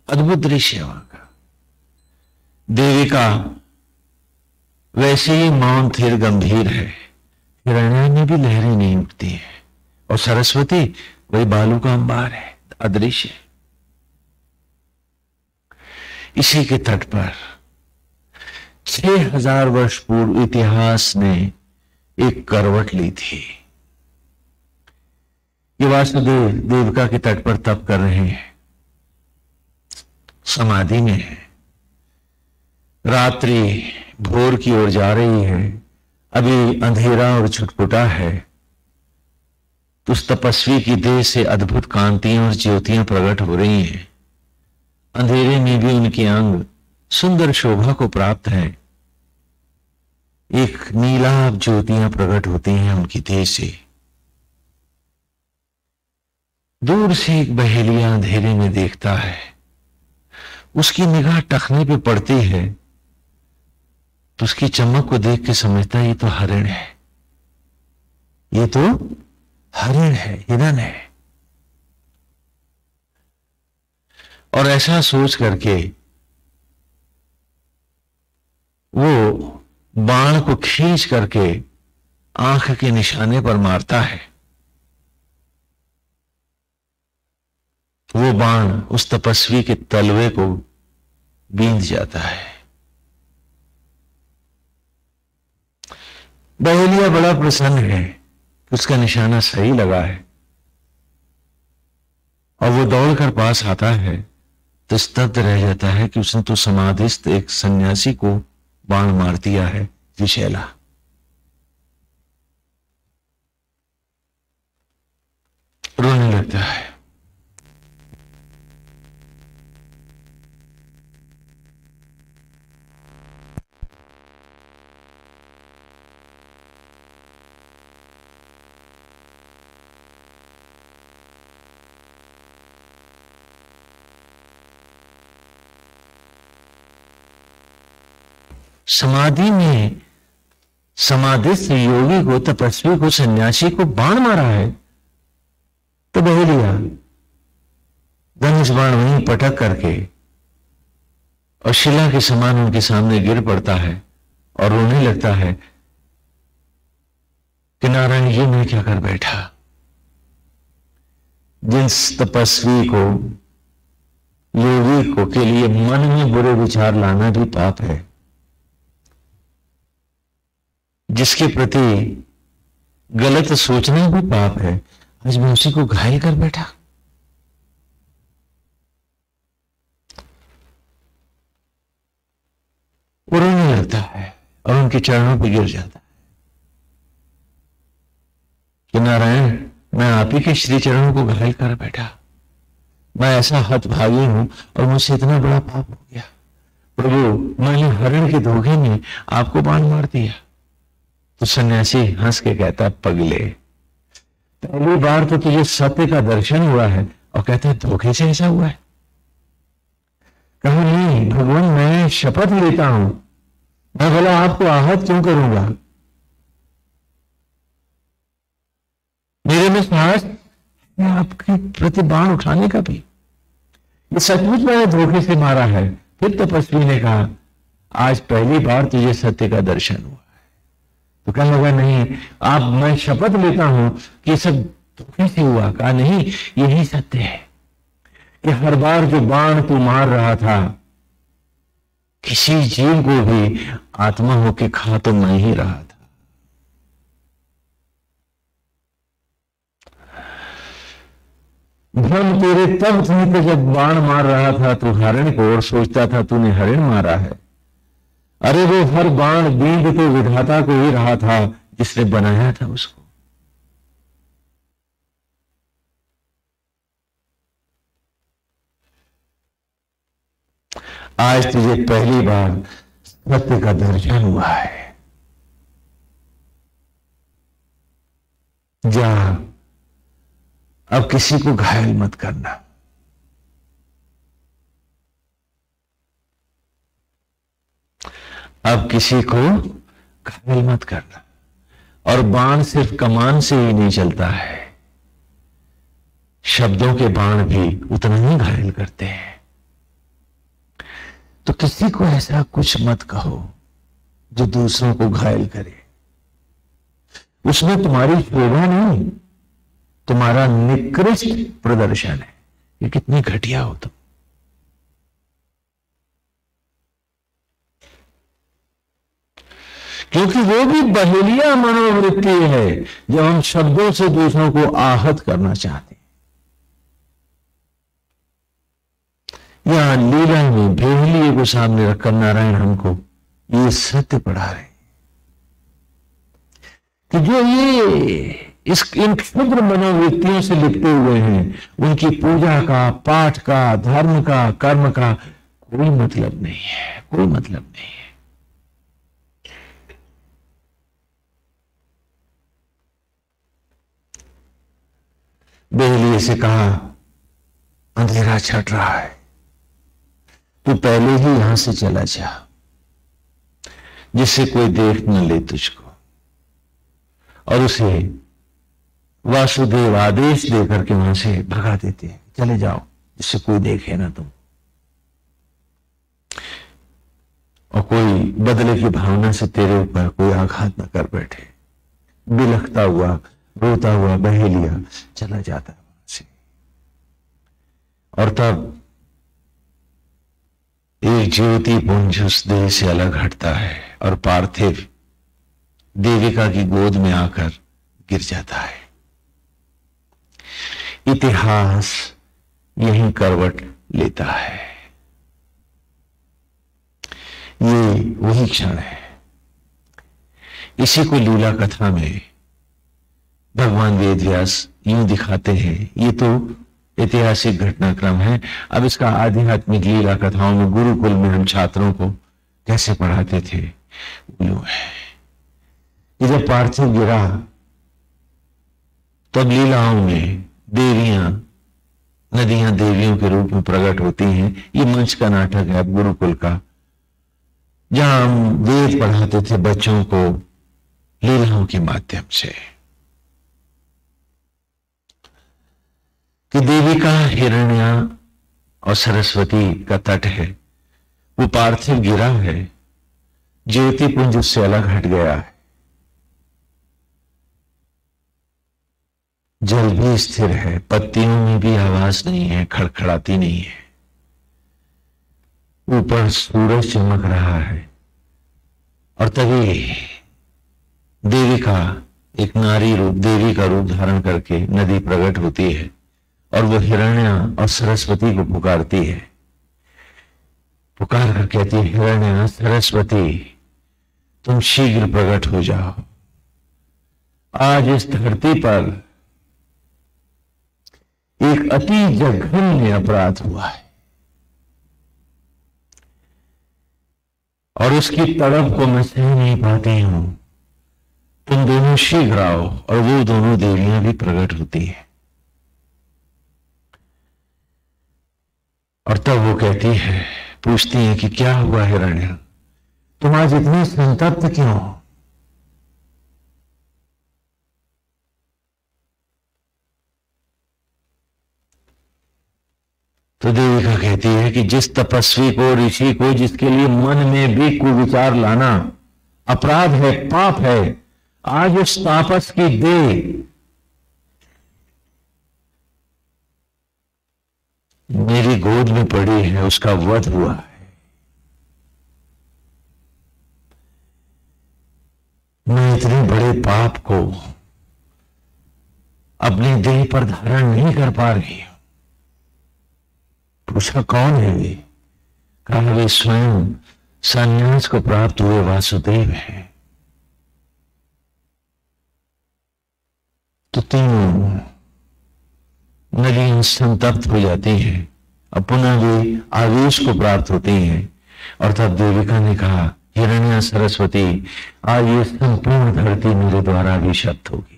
अद्भुत दृश्य है वहां का। देविका वैसे ही मौन थिर गंभीर है, हिरण्या में भी लहरें नहीं उठती हैं, और सरस्वती वही बालू का अंबार है, अदृश्य। इसी के तट पर 6000 वर्ष पूर्व इतिहास ने एक करवट ली थी। ये वासुदेव देविका के तट पर तप कर रहे हैं, समाधि में है। रात्रि भोर की ओर जा रही है अभी अंधेरा और छुटपुटा है, तो उस तपस्वी की देह से अद्भुत कांतियां और ज्योतियां प्रकट हो रही हैं। अंधेरे में भी उनके अंग सुंदर शोभा को प्राप्त हैं। एक नीलाभ ज्योतियां प्रकट होती हैं उनकी देह से। दूर से एक बहेलिया अंधेरे में देखता है, उसकी निगाह टखने पे पड़ती है तो उसकी चमक को देख के समझता है ये तो हरिण है, ये तो हरिण है, हिरन है। और ऐसा सोच करके वो बाण को खींच करके आंख के निशाने पर मारता है। वो बाण उस तपस्वी के तलवे को बींध जाता है। बहेलिया बड़ा प्रसन्न है, उसका निशाना सही लगा है, और वो दौड़कर पास आता है तो स्तब्ध रह जाता है कि उसने तो समाधिस्थ एक सन्यासी को बाण मार दिया है, विशैला। रोने लगता है। समाधि में समाधिस्थ योगी को, तपस्वी को, सन्यासी को बाण मारा है, तो बहेलिया धनुष बाण वहीं पटक करके और शिला के समान उनके सामने गिर पड़ता है और रोने लगता है कि नारायण, ये मैं क्या कर बैठा। जिस तपस्वी को, योगी को के लिए मन में बुरे विचार लाना भी पाप है, जिसके प्रति गलत सोचना भी पाप है, आज मैं उसी को घायल कर बैठा। वो रोने लगता है और उनके चरणों पर गिर जाता है कि नारायण, मैं आप ही के श्री चरणों को घायल कर बैठा। मैं ऐसा हतभागी हूं और मुझसे इतना बड़ा पाप हो गया। प्रभु, मैंने हरिण के धोखे में आपको बाण मार दिया। तो सन्यासी हंस के कहता, पगले, पहली बार तो तुझे सत्य का दर्शन हुआ है और कहते हैं धोखे से ऐसा हुआ है। कहा, नहीं भगवान, मैं शपथ लेता हूं, मैं भला आपको आहत क्यों करूंगा। मेरे में साहस है आपके प्रति बाण उठाने का भी। ये सचमुच मैंने धोखे से मारा है। फिर तपस्वी ने कहा, आज पहली बार तुझे सत्य का दर्शन हुआ। तो कहने लगा, नहीं आप, मैं शपथ लेता हूं कि सब धोखे से हुआ। कहा, नहीं, यही सत्य है कि हर बार जो बाण तू मार रहा था, किसी जीव को भी आत्मा होके खा तो मैं ही रहा था। भ्रम तेरे तब थे जब बाण मार रहा था तू हरिण को और सोचता था तूने हरिण मारा है। अरे वो हर बाण बींद तो विधाता को ही रहा था, जिसने बनाया था उसको। आज तुझे पहली बार सत्य का दर्शन हुआ है। जा, अब किसी को घायल मत करना। अब किसी को घायल मत करना। और बाण सिर्फ कमान से ही नहीं चलता है, शब्दों के बाण भी उतना ही घायल करते हैं। तो किसी को ऐसा कुछ मत कहो जो दूसरों को घायल करे। उसमें तुम्हारी शोभा नहीं, तुम्हारा निकृष्ट प्रदर्शन है। ये कितनी घटिया हो तुम। क्योंकि वो भी बहेलिया मनोवृत्ति है जब हम शब्दों से दूसरों को आहत करना चाहते हैं। यहां लीला में बहेलिए को सामने रखकर नारायण हमको ये सत्य पढ़ा रहे हैं। कि जो ये इन क्षुद्र मनोवृत्तियों से लिपटे हुए हैं, उनकी पूजा का, पाठ का, धर्म का, कर्म का कोई मतलब नहीं है, कोई मतलब नहीं है। बेहलिए से कहा, अंधेरा छट रहा है, तू पहले ही यहां से चला जा, जिससे कोई देख न ले तुझको। और उसे वासुदेव आदेश देकर के वहां से भगा देते हैं, चले जाओ, जिससे कोई देखे ना तुम, और कोई बदले की भावना से तेरे ऊपर कोई आघात न कर बैठे। बिलखता हुआ, रोता हुआ बहेलिया चला जाता है वहां से। और तब एक ज्योति पुंज उस देह से अलग हटता है और पार्थिव देविका की गोद में आकर गिर जाता है। इतिहास यही करवट लेता है। ये वही क्षण है। इसी को लीला कथा में भगवान वेदव्यास यूं दिखाते हैं। ये तो ऐतिहासिक घटनाक्रम है। अब इसका आध्यात्मिक लीला कथाओं में गुरुकुल में हम छात्रों को कैसे पढ़ाते थे, यूं है कि जब पार्थिव गिरा तब लीलाओं में देवियां, नदियां देवियों के रूप में प्रकट होती हैं। ये मंच का नाटक है अब गुरुकुल का, जहां हम वेद पढ़ाते थे बच्चों को लीलाओं के माध्यम से। कि देविका, हिरण्या और सरस्वती का तट है, वो पार्थिव गिरा है, ज्योति पुंज उससे अलग हट गया है, जल भी स्थिर है, पत्तियों में भी आवाज नहीं है, खड़खड़ाती नहीं है, ऊपर सूरज चमक रहा है। और तभी देविका एक नारी रूप, देवी का रूप धारण करके नदी प्रकट होती है और वो हिरण्या और सरस्वती को पुकारती है। पुकार कर कहती है, हिरण्या, सरस्वती, तुम शीघ्र प्रकट हो जाओ। आज इस धरती पर एक अति जघन्य अपराध हुआ है और उसकी तड़प को मैं सह नहीं पाती हूं। तुम दोनों शीघ्र आओ। और वो दोनों देवियां भी प्रकट होती हैं। और तब वो कहती है, पूछती है कि क्या हुआ हिरण्य, तुम आज इतनी संतप्त क्यों हो? तो देविका कहती है कि जिस तपस्वी को, ऋषि को, जिसके लिए मन में भी कुविचार लाना अपराध है, पाप है, आज उस तापस की देह मेरी गोद में पड़ी है, उसका वध हुआ है। मैं इतने बड़े पाप को अपनी देह पर धारण नहीं कर पा रही हूं। पूछा, कौन है वे? कहा, वे स्वयं संन्यास को प्राप्त हुए वासुदेव हैं। तो तीनों नदियां संतप्त हो जाती हैं और पुनः वे आवेश को प्राप्त होती हैं। और तब देविका ने कहा, हिरण्या, सरस्वती, आज ये संपूर्ण धरती मेरे द्वारा अभिशप्त होगी।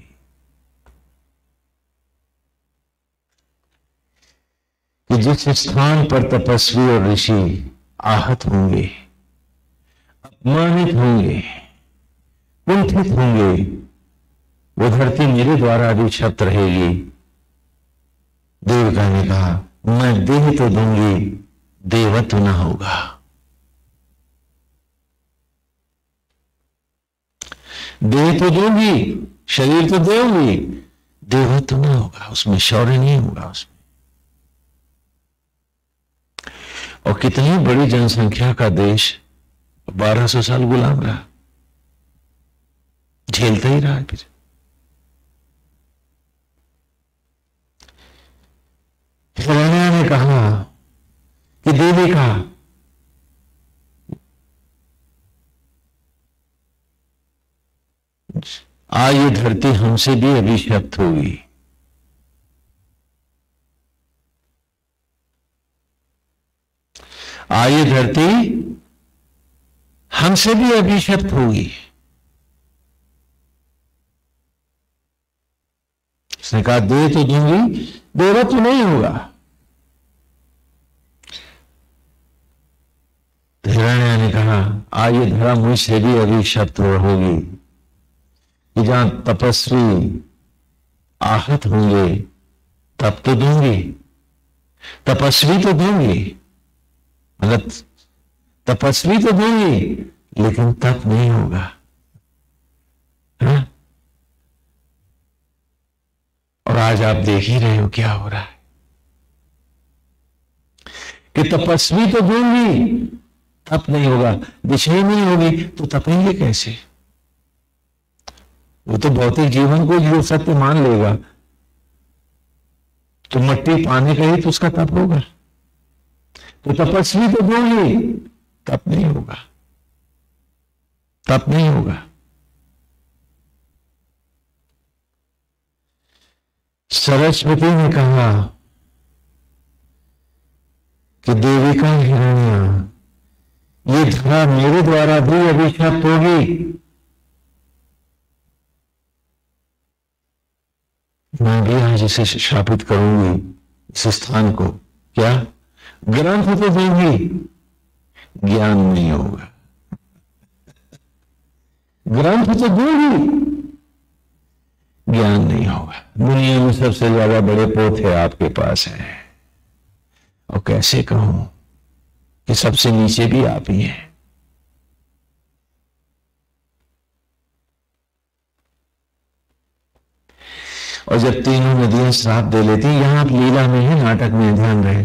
कि जिस स्थान पर तपस्वी और ऋषि आहत होंगे, अपमानित होंगे, कुंठित होंगे, वो धरती मेरे द्वारा अभिशप्त रहेगी। देविका ने कहा, मैं देह तो दूंगी, देवत्व न होगा। देह तो दूंगी, शरीर तो दूंगी, देवत्व न होगा, उसमें शौर्य नहीं होगा उसमें। और कितनी बड़ी जनसंख्या का देश 1200 साल गुलाम रहा, झेलता ही रहा। फिर हिरण्या ने कहा कि देविका, आ ये धरती हमसे भी अभिशप्त होगी। आ ये धरती हमसे भी अभिशप्त होगी। उसने कहा दे तो दूंगी, देगा तो नहीं होगा। हिरण्य ने कहा आ ये धरा मुझसे भी अभिशप्त होगी कि जहां तपस्वी आहत होंगे तब तो दूंगी, तपस्वी तो दूंगी, मतलब तपस्वी तो दूंगी, लेकिन तप नहीं होगा। हा? और आज आप देख ही रहे हो क्या हो रहा है कि तपस्वी तो दूंगी, तप नहीं होगा। दिशा ही नहीं होगी तो तपेंगे कैसे? वो तो भौतिक जीवन को जो सत्य मान लेगा तो मट्टी पाने का ही तो उसका तप होगा। तो तपस्वी तो दूंगी, तप नहीं होगा, तप नहीं होगा। सरस्वती ने कहा कि देविका हिरण्य, ये धरा मेरे द्वारा भी अभिशप्त होगी। मैं भी आज इसे शापित करूंगी, इस स्थान को। क्या? ग्रंथ तो दूंगी, ज्ञान नहीं होगा। ग्रंथ तो दूंगी, ज्ञान नहीं होगा। दुनिया में सबसे ज्यादा बड़े पोथे आपके पास हैं, और कैसे कहूं कि सबसे नीचे भी आप ही हैं। और जब तीनों नदियां श्राप दे लेती, यहां आप लीला में ही, नाटक में ध्यान रहे,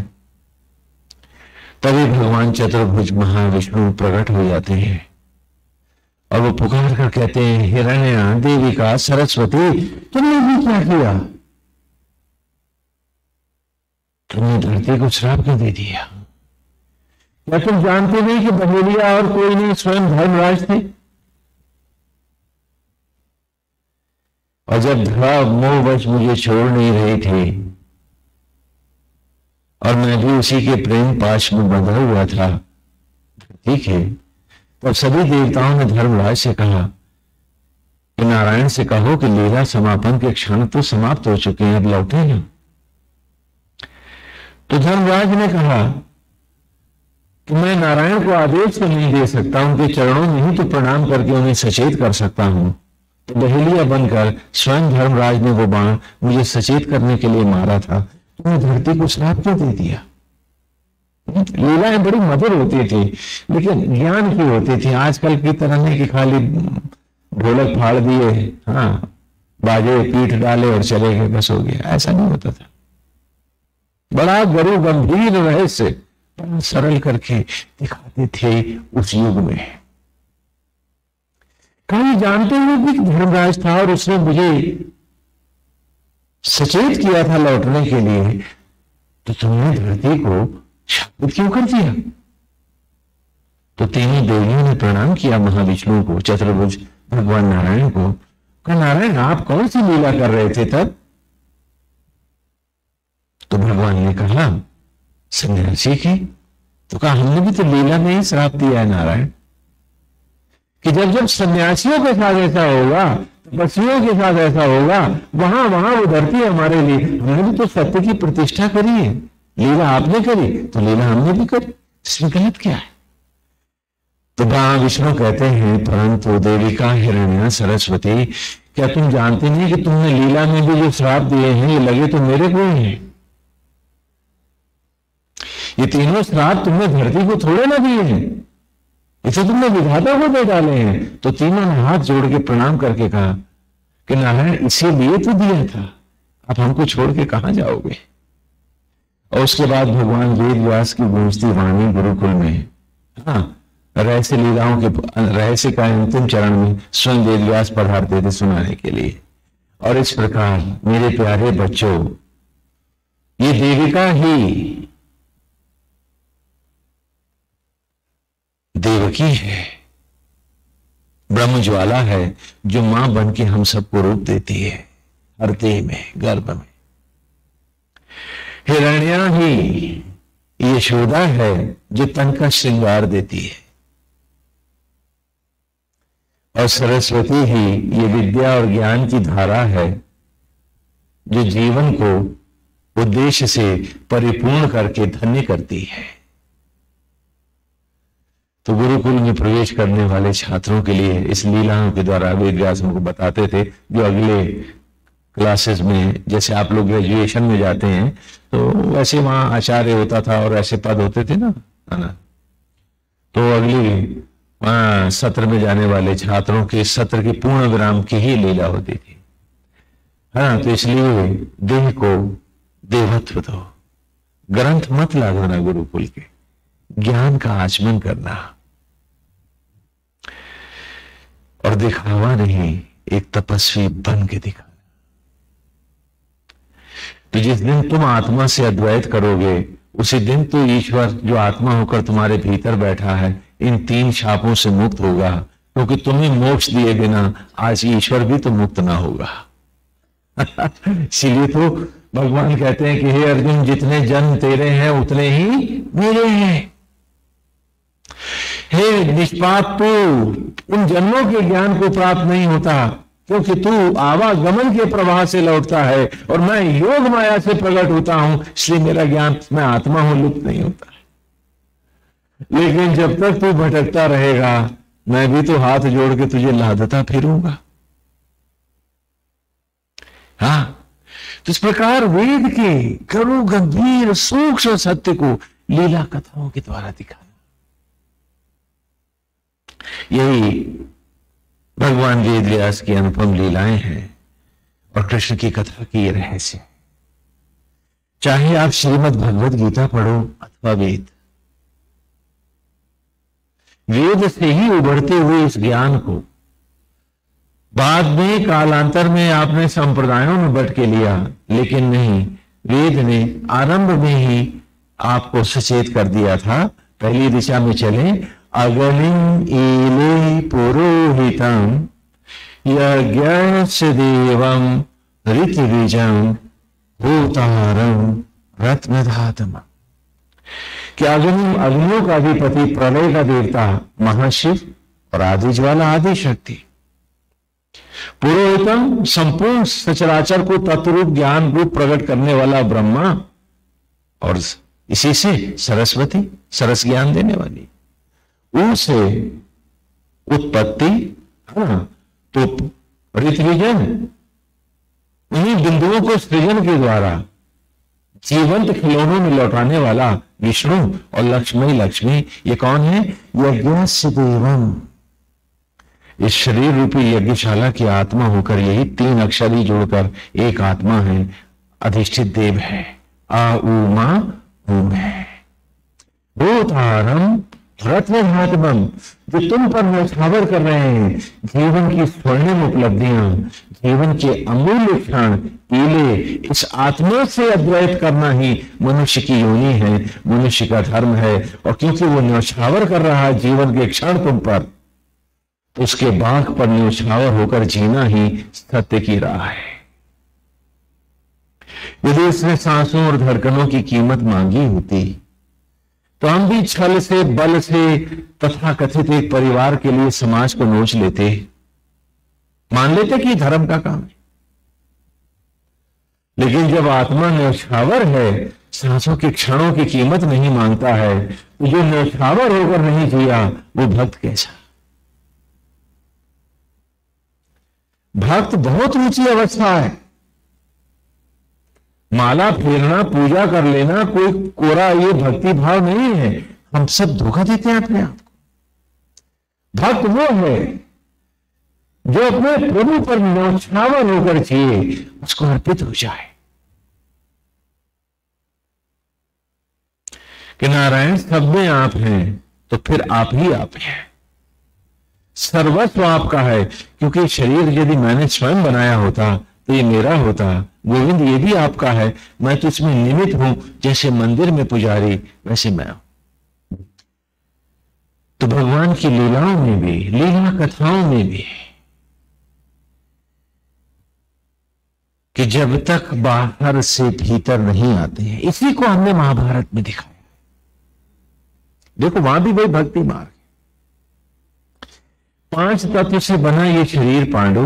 तभी भगवान चतुर्भुज महाविष्णु प्रकट हो जाते हैं और वो पुकार कर कहते हैं हिरण्य, देविका, सरस्वती, तुमने भी क्या किया? तुमने धरती को श्राप क्यों दे दिया? क्या तुम जानते नहीं कि बहेलिया और कोई नहीं, स्वयं धर्मराज थे? और जब धरा मोहवश मुझे छोड़ नहीं रही थी और मैं भी उसी के प्रेम पाश में बंधा हुआ था, ठीक है, तब सभी देवताओं ने धर्मराज से कहा कि नारायण से कहो कि लीला समापन के क्षण तो समाप्त हो चुके हैं, अब लौटे ना। तो धर्मराज ने कहा कि मैं नारायण को आदेश तो नहीं दे सकता, उनके चरणों में ही तो प्रणाम करके उन्हें सचेत कर सकता हूं। तो बहेलिया बनकर स्वयं धर्मराज ने वो बाण मुझे सचेत करने के लिए मारा था। तुमने धरती को श्राप क्यों दे दिया? लीलाएं बड़ी मधुर होती थी, लेकिन ज्ञान की होती थी। आजकल की तरह नहीं कि खाली ढोलक फाड़ दिए, हाँ, बाजे पीठ डाले और चले गए, बस हो गया। ऐसा नहीं होता था। बड़ा गुरु गंभीर रहस्य बड़ा सरल करके दिखाते थे उस युग में। कहीं जानते हुए भी धर्मराज था और उसने मुझे सचेत किया था लौटने के लिए, तो तुमने धरती को शापित क्यों कर दिया? तो तीनों देवियों ने प्रणाम किया महाविष्णु को, चतुर्भुज भगवान नारायण को। कहा नारायण, आप कौन सी लीला कर रहे थे तब? तो भगवान ने कहा सन्यासी की। तो कहा हमने भी तो लीला में ही श्राप दिया है नारायण, कि जब जब सन्यासियों के साथ ऐसा होगा, तपस्वियों के साथ ऐसा होगा, वहां वहां वो धरती है हमारे लिए। हमने भी तो सत्य की प्रतिष्ठा करी है, लीला आपने करी तो लीला हमने भी करी, इसमें गलत क्या है? तो विष्णु कहते हैं परंतु देविका हिरण्य सरस्वती, क्या तुम जानते नहीं कि तुमने लीला में भी जो श्राप दिए हैं ये लगे तो मेरे को ही हैं। ये तीनों श्राप तुमने धरती को थोड़े ना दिए हैं, इसे तुमने विधाता को दे डाले हैं। तो तीनों ने हाथ जोड़ के प्रणाम करके कहा कि नारायण इसीलिए तो दिया था, आप हमको छोड़ के कहां जाओगे? और उसके बाद भगवान वेद व्यास की गूंजती वाणी गुरुकुल में, हाँ, रहस्य लीलाओं के रहस्य का अंतिम चरण में स्वयं वेद व्यास पधारते थे सुनाने के लिए। और इस प्रकार मेरे प्यारे बच्चों, ये देविका ही देवकी है, ब्रह्म ज्वाला है जो मां बन के हम सबको रूप देती है हर देह में, गर्भ में। हिरण्या ही यशोदा है जो तन का श्रृंगार देती है, और सरस्वती ही ये विद्या और ज्ञान की धारा है जो जीवन को उद्देश्य से परिपूर्ण करके धन्य करती है। तो गुरुकुल में प्रवेश करने वाले छात्रों के लिए इस लीलाओं के द्वारा वेद व्यास हमको बताते थे, जो अगले क्लासेस में, जैसे आप लोग ग्रेजुएशन में जाते हैं तो वैसे वहां आचार्य होता था और ऐसे पद होते थे ना, है ना। तो अगली वहां सत्र में जाने वाले छात्रों के सत्र की पूर्ण विराम की ही लीला होती थी। हाँ, तो इसलिए देह को देवत्व दो, ग्रंथ मत लागना गुरुकुल के, ज्ञान का आचमन करना, और दिखावा नहीं, एक तपस्वी बन के दिखाना। तो जिस दिन तुम आत्मा से अद्वैत करोगे उसी दिन तो ईश्वर जो आत्मा होकर तुम्हारे भीतर बैठा है इन तीन शापों से मुक्त होगा, क्योंकि तुम्हें मोक्ष दिए बिना आज ईश्वर भी तो मुक्त ना होगा। इसीलिए तो भगवान कहते हैं कि हे अर्जुन, जितने जन्म तेरे हैं उतने ही मेरे हैं। हे निष्पाप, तू उन जन्मों के ज्ञान को प्राप्त नहीं होता क्योंकि तू आवागमन के प्रवाह से लौटता है, और मैं योग माया से प्रकट होता हूं, इसलिए मेरा ज्ञान, मैं आत्मा हूं, लुप्त नहीं होता। लेकिन जब तक तू भटकता रहेगा मैं भी तो हाथ जोड़ के तुझे लादता फिरूंगा। हाँ, तो इस प्रकार वेद के करो गंभीर सूक्ष्म सत्य को लीला कथाओं के द्वारा दिखाना, यही भगवान वेद व्यास की अनुपम लीलाएं हैं और कृष्ण की कथा की रहस्य। चाहे आप श्रीमद् भगवद गीता पढ़ो अथवा वेद से ही उभरते हुए इस ज्ञान को बाद में कालांतर में आपने संप्रदायों में बट के लिया, लेकिन नहीं, वेद ने आरंभ में ही आपको सचेत कर दिया था। पहली दिशा में चले, अगलिं ईले पुरोहितम यज्ञस्य देवं ऋतविजं भूतारं रत्नधातम, कि अग्नियों का अधिपति, प्रलय का देवता महाशिव और आदि ज्वाला आदि शक्ति, पुरोहितम संपूर्ण सचराचर को तत्वरूप ज्ञान रूप प्रकट करने वाला ब्रह्मा, और इसी से सरस्वती सरस ज्ञान देने वाली, उनसे उत्पत्ति, हाँ, तो ऋतविजन, उन्हीं बिंदुओं को सृजन के द्वारा जीवंत खिलौनों में लौटाने वाला विष्णु, और लक्ष्मी लक्ष्मी, ये कौन है? यज्ञस्य देवम, इस शरीर रूपी यज्ञशाला की आत्मा होकर यही तीन अक्षर ही जोड़कर एक आत्मा है, अधिष्ठित देव है। आ उ मा ऊम है। भूतारम रत्नधातमम, जो तुम पर न्यौछावर कर रहे हैं जीवन की स्वर्णिम उपलब्धियां, जीवन के अमूल्य क्षण, कीले, इस आत्मा से अद्वैत करना ही मनुष्य की योनि है, मनुष्य का धर्म है। और क्योंकि वो न्यौछावर कर रहा है जीवन के क्षण तुम पर, तो उसके बांक पर न्यौछावर होकर जीना ही सत्य की राह है। यदि उसने सांसों और धड़कनों की कीमत मांगी होती तो हम भी छल से, बल से, तथा कथित एक परिवार के लिए समाज को नोच लेते, मान लेते कि धर्म का काम है। लेकिन जब आत्मा न्यौछावर है, सांसों के क्षणों की कीमत नहीं मांगता है, तो जो न्यौछावर होकर नहीं जिया वो भक्त कैसा? भक्त बहुत ऊंची अवस्था है। माला फेरना, पूजा कर लेना कोई कोरा ये भक्ति भाव नहीं है। हम सब धोखा देते हैं अपने आप को। भक्त वो है जो अपने प्रभु पर न्यौछावर होकर जिए, उसको अर्पित हो जाए कि नारायण सब में आप हैं, तो फिर आप ही आप हैं। सर्वस्व आपका है, क्योंकि शरीर यदि मैंने स्वयं बनाया होता तो ये मेरा होता। गोविंद ये भी आपका है, मैं तो इसमें निमित्त हूं, जैसे मंदिर में पुजारी वैसे मैं हूं। तो भगवान की लीलाओं में भी, लीला कथाओं में भी, कि जब तक बाहर से भीतर नहीं आते हैं, इसी को हमने महाभारत में दिखाया। देखो वहां भी वही भक्ति मार्ग, 5 तत्व से बना ये शरीर पांडु,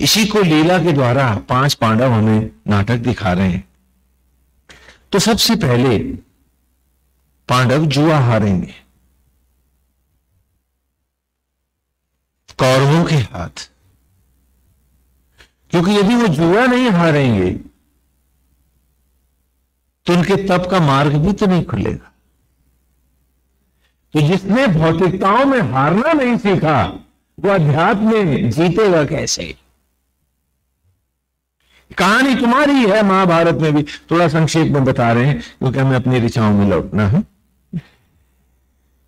इसी को लीला के द्वारा 5 पांडव हमें नाटक दिखा रहे हैं। तो सबसे पहले पांडव जुआ हारेंगे कौरवों के हाथ, क्योंकि यदि वो जुआ नहीं हारेंगे तो उनके तप का मार्ग भी तो नहीं खुलेगा। तो जिसने भौतिकताओं में हारना नहीं सीखा वो अध्यात्म में जीतेगा कैसे? कहानी तुम्हारी है, महाभारत में भी थोड़ा संक्षेप में बता रहे हैं क्योंकि हमें अपनी ऋचाओं में लौटना है,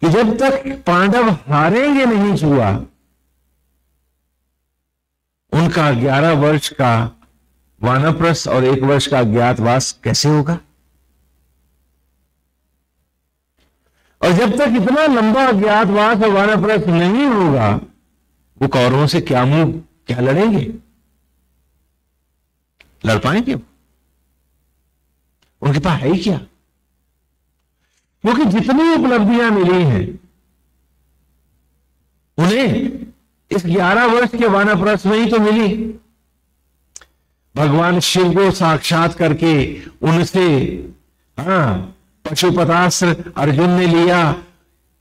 कि जब तक पांडव हारेंगे नहीं जुआ, उनका 11 वर्ष का वानप्रस्थ और 1 वर्ष का अज्ञातवास कैसे होगा? और जब तक इतना लंबा अज्ञातवास और वानप्रस्थ नहीं होगा, वो कौरवों से क्या लड़ेंगे? लड़ पाएंगे? उनके पास है ही क्या? क्योंकि जितनी उपलब्धियां मिली हैं उन्हें इस 11 वर्ष के वानप्रस्थ में ही तो मिली। भगवान शिव को साक्षात करके उनसे पशुपतास्त्र अर्जुन ने लिया,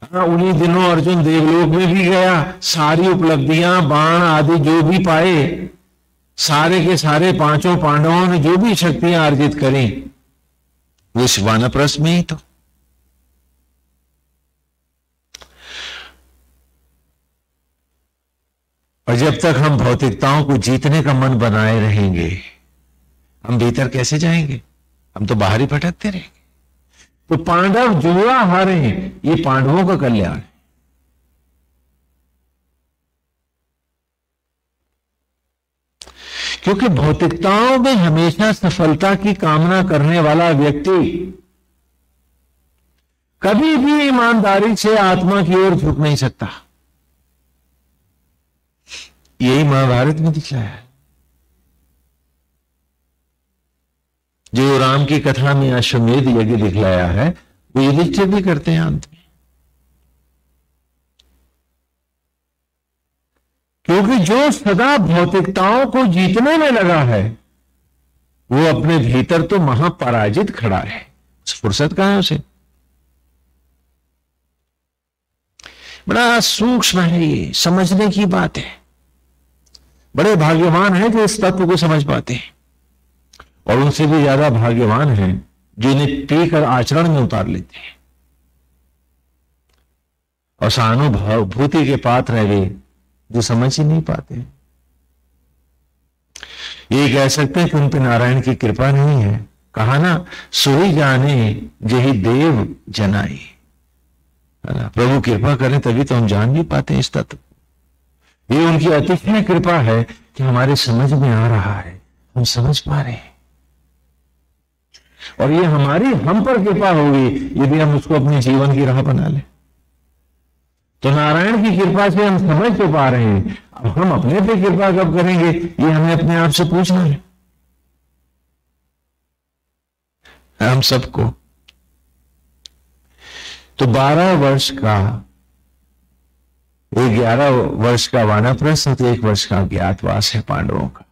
उन्हीं दिनों अर्जुन देवलोक में भी गया। सारी उपलब्धियां, बाण आदि जो भी पाए, सारे के सारे 5 पांडवों ने जो भी शक्तियां अर्जित करी वो इस वानप्रस्थ में ही तो। और जब तक हम भौतिकताओं को जीतने का मन बनाए रहेंगे, हम भीतर कैसे जाएंगे? हम तो बाहर ही भटकते रहेंगे। तो पांडव जुआ हारे हैं, ये पांडवों का कल्याण है। क्योंकि भौतिकताओं में हमेशा सफलता की कामना करने वाला व्यक्ति कभी भी ईमानदारी से आत्मा की ओर झुक नहीं सकता। यही महाभारत में दिखलाया है। जो राम की कथा में अश्वमेध यज्ञ दिखलाया है, वो युधिष्ठिर भी करते हैं अंत में। क्योंकि जो सदा भौतिकताओं को जीतने में लगा है, वो अपने भीतर तो महापराजित खड़ा है। फुर्सत कहां है उसे? बड़ा सूक्ष्म है, ये समझने की बात है। बड़े भाग्यवान हैं जो इस तत्व को समझ पाते हैं, और उनसे भी ज्यादा भाग्यवान हैं जो इन्हें पीकर आचरण में उतार लेते हैं और सहानुभूति के पात्र है वे जो समझ ही नहीं पाते। ये कह सकते हैं कि उन पर नारायण की कृपा नहीं है। कहा ना, सोई जाने यही देव जनाई। प्रभु कृपा करें तभी तो हम जान भी पाते हैं इस तत्व। ये उनकी अतिशय कृपा है कि हमारे समझ में आ रहा है, हम समझ पा रहे हैं। और ये हमारी हम पर कृपा होगी यदि हम उसको अपने जीवन की राह बना लें। तो नारायण की कृपा से हम समझ तो पा रहे हैं, अब हम अपने पे कृपा कब करेंगे, ये हमें अपने आप से पूछना है हम सबको। तो 12 वर्ष का, 11 वर्ष का वानप्रस्थ तो 1 वर्ष का अज्ञातवास है पांडवों का।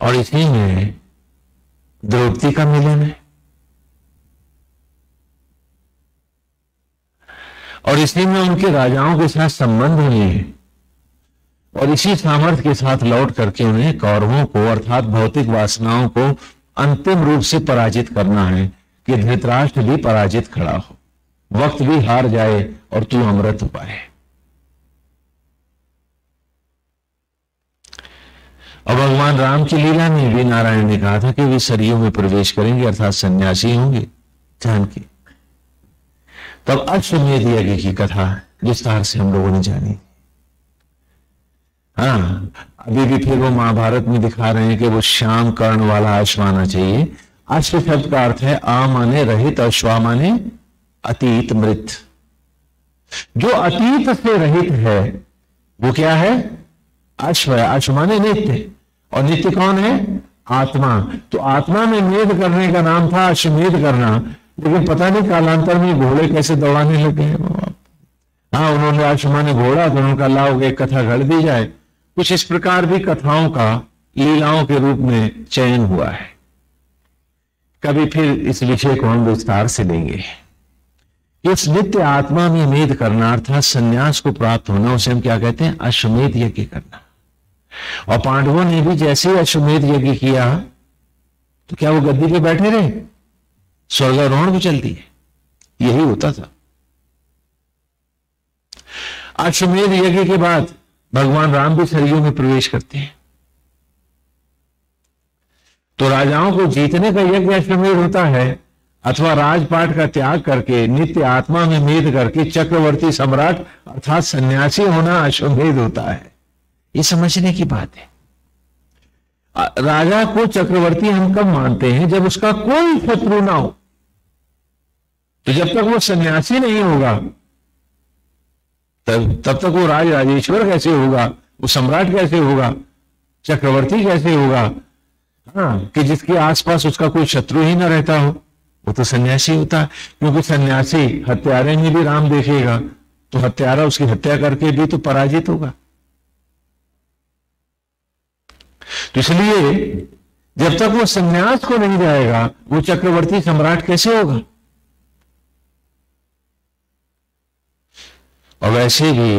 और इसी में द्रौपदी का मिलन है, और इसी में उनके राजाओं के साथ संबंध हुए हैं, और इसी सामर्थ्य के साथ लौट करके उन्हें कौरवों को अर्थात भौतिक वासनाओं को अंतिम रूप से पराजित करना है कि धृतराष्ट्र भी पराजित खड़ा हो, वक्त भी हार जाए और तू अमृत पाए। और भगवान राम की लीला में भी नारायण ने कहा था कि वे सरयू में प्रवेश करेंगे अर्थात सन्यासी होंगे जानकी। तब अश्वमेध यज्ञ की कथा विस्तार से हम लोगों ने जानी। हाँ, अभी भी फिर वो महाभारत में दिखा रहे हैं कि वो श्याम कर्ण वाला अश्व आना चाहिए अश्व शब्द का अर्थ है आ माने रहित और श्वा माने अतीत मृत। जो अतीत से रहित है वो क्या है? अश्व है। अश्व माने नित्य, और नित्य कौन है? आत्मा। तो आत्मा में मेद करने का नाम था अश्वमेध करना, लेकिन पता नहीं कालांतर में घोड़े कैसे दौड़ाने लगे हैं। हाँ, उन्होंने अश्व माने घोड़ा, तो उनका लाओ एक कथा गढ़ दी जाए। कुछ इस प्रकार भी कथाओं का लीलाओं के रूप में चयन हुआ है। कभी फिर इस विषय को हम विस्तार से लेंगे। इस नित्य आत्मा में मेद करना अर्थात संन्यास को प्राप्त होना, उसे हम क्या कहते हैं? अश्वमेध यज्ञ करना। और पांडवों ने भी जैसे ही अश्वमेध यज्ञ किया तो क्या वो गद्दी पे बैठे रहे? स्वर्गारोहण भी चलती है, यही होता था। अश्वमेध यज्ञ के बाद भगवान राम भी सरयू में प्रवेश करते हैं। तो राजाओं को जीतने का यज्ञ अश्वमेध होता है, अथवा राजपाट का त्याग करके नित्य आत्मा में मेद करके चक्रवर्ती सम्राट अर्थात सन्यासी होना अश्वमेध होता है। ये समझने की बात है। राजा को चक्रवर्ती हम कब मानते हैं? जब उसका कोई शत्रु ना हो। तो जब तक वो सन्यासी नहीं होगा तब तक वो राजेश्वर कैसे होगा? वो सम्राट कैसे होगा? चक्रवर्ती कैसे होगा? हाँ, कि जिसके आसपास उसका कोई शत्रु ही ना रहता हो, वो तो सन्यासी होता है। क्योंकि सन्यासी हत्यारे में भी राम देखेगा, तो हत्यारा उसकी हत्या करके भी तो पराजित होगा। तो इसलिए जब तक वो सन्यास को नहीं जाएगा वो चक्रवर्ती सम्राट कैसे होगा? और वैसे भी